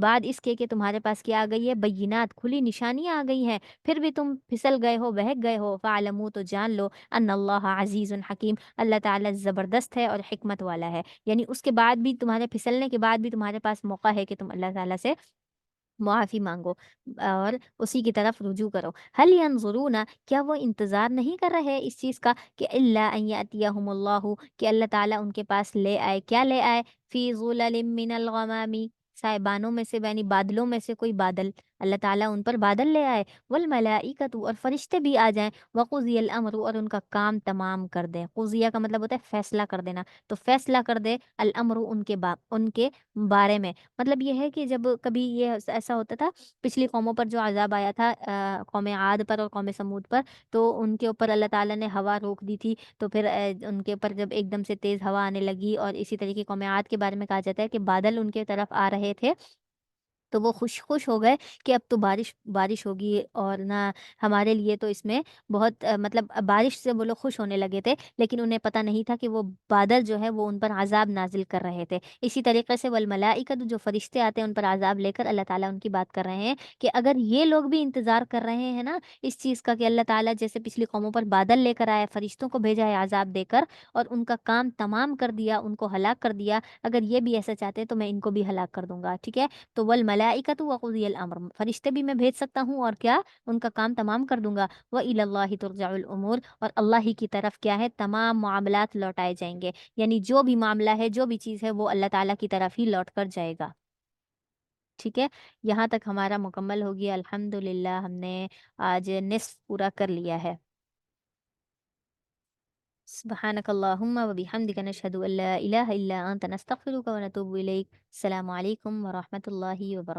Speaker 1: بعد اس کے کہ تمہارے پاس کیا آ گئی ہے، بینات، کھلی نشانیاں آ گئی ہیں، پھر بھی تم پھسل گئے ہو، بہک گئے ہو، فَاعْلَمُوا، تو جان لو، ان اللہ عزیز حکیم، اللہ تعالیٰ زبردست ہے اور حکمت والا ہے۔ یعنی اس کے بعد بھی، تمہارے پھسلنے کے بعد بھی تمہارے پاس موقع ہے کہ تم اللہ تعالیٰ سے معافی مانگو اور اسی کی طرف رجوع کرو۔ هل ينظرون، کیا وہ انتظار نہیں کر رہے اس چیز کا کہ الا ان یاتیہم اللہ، کہ اللہ تعالیٰ ان کے پاس لے آئے، کیا لے آئے، فی ظلل من الغمام، سائبانوں میں سے، یعنی بادلوں میں سے کوئی بادل، اللہ تعالیٰ ان پر بادل لے آئے، والملائکۃ، اور فرشتے بھی آ جائیں، وقضی الامر، اور ان کا کام تمام کر دیں۔ قضیہ کا مطلب ہوتا ہے فیصلہ کر دینا، تو فیصلہ کر دے الامر ان کے بارے میں، مطلب یہ ہے کہ جب کبھی یہ ایسا ہوتا تھا، پچھلی قوموں پر جو عذاب آیا تھا، قوم عاد پر اور قوم سمود پر، تو ان کے اوپر اللہ تعالیٰ نے ہوا روک دی تھی، تو پھر ان کے اوپر جب ایک دم سے تیز ہوا آنے لگی، اور اسی طریقے قوم عاد کے بارے میں کہا جاتا ہے کہ بادل ان کے طرف آ رہے تھے، تو وہ خوش ہو گئے کہ اب تو بارش ہوگی، اور نہ ہمارے لیے تو اس میں بہت مطلب بارش سے وہ لوگ خوش ہونے لگے تھے، لیکن انہیں پتہ نہیں تھا کہ وہ بادل جو ہے وہ ان پر عذاب نازل کر رہے تھے۔ اسی طریقے سے والملائکۃ، جو فرشتے آتے ہیں ان پر عذاب لے کر، اللہ تعالیٰ ان کی بات کر رہے ہیں کہ اگر یہ لوگ بھی انتظار کر رہے ہیں نا اس چیز کا کہ اللہ تعالیٰ جیسے پچھلی قوموں پر بادل لے کر آیا، فرشتوں کو بھیجا ہے عذاب دے کر، اور ان کا کام تمام کر دیا، ان کو ہلاک کر دیا، اگر یہ بھی ایسا چاہتے ہیں تو میں ان کو بھی ہلاک کر دوں گا، ٹھیک ہے۔ تو والملائکۃ وقضی الامر، فرشتے بھی میں بھیج سکتا ہوں، اور کیا، ان کا کام تمام کر دوں گا۔ وإلی اللہ ترجع الامور، اور اللہ ہی کی طرف کیا ہے، تمام معاملات لوٹائے جائیں گے، یعنی جو بھی معاملہ ہے، جو بھی چیز ہے، وہ اللہ تعالیٰ کی طرف ہی لوٹ کر جائے گا، ٹھیک ہے۔ یہاں تک ہمارا مکمل ہو گیا، الحمدللہ ہم نے آج نصف پورا کر لیا ہے۔ سبحانک اللہم و بحمدک، نشہد ان لا الہ الا انت، نستغفرک و نتوب الیک۔ السلام علیکم ورحمۃ اللہ وبرکاتہ۔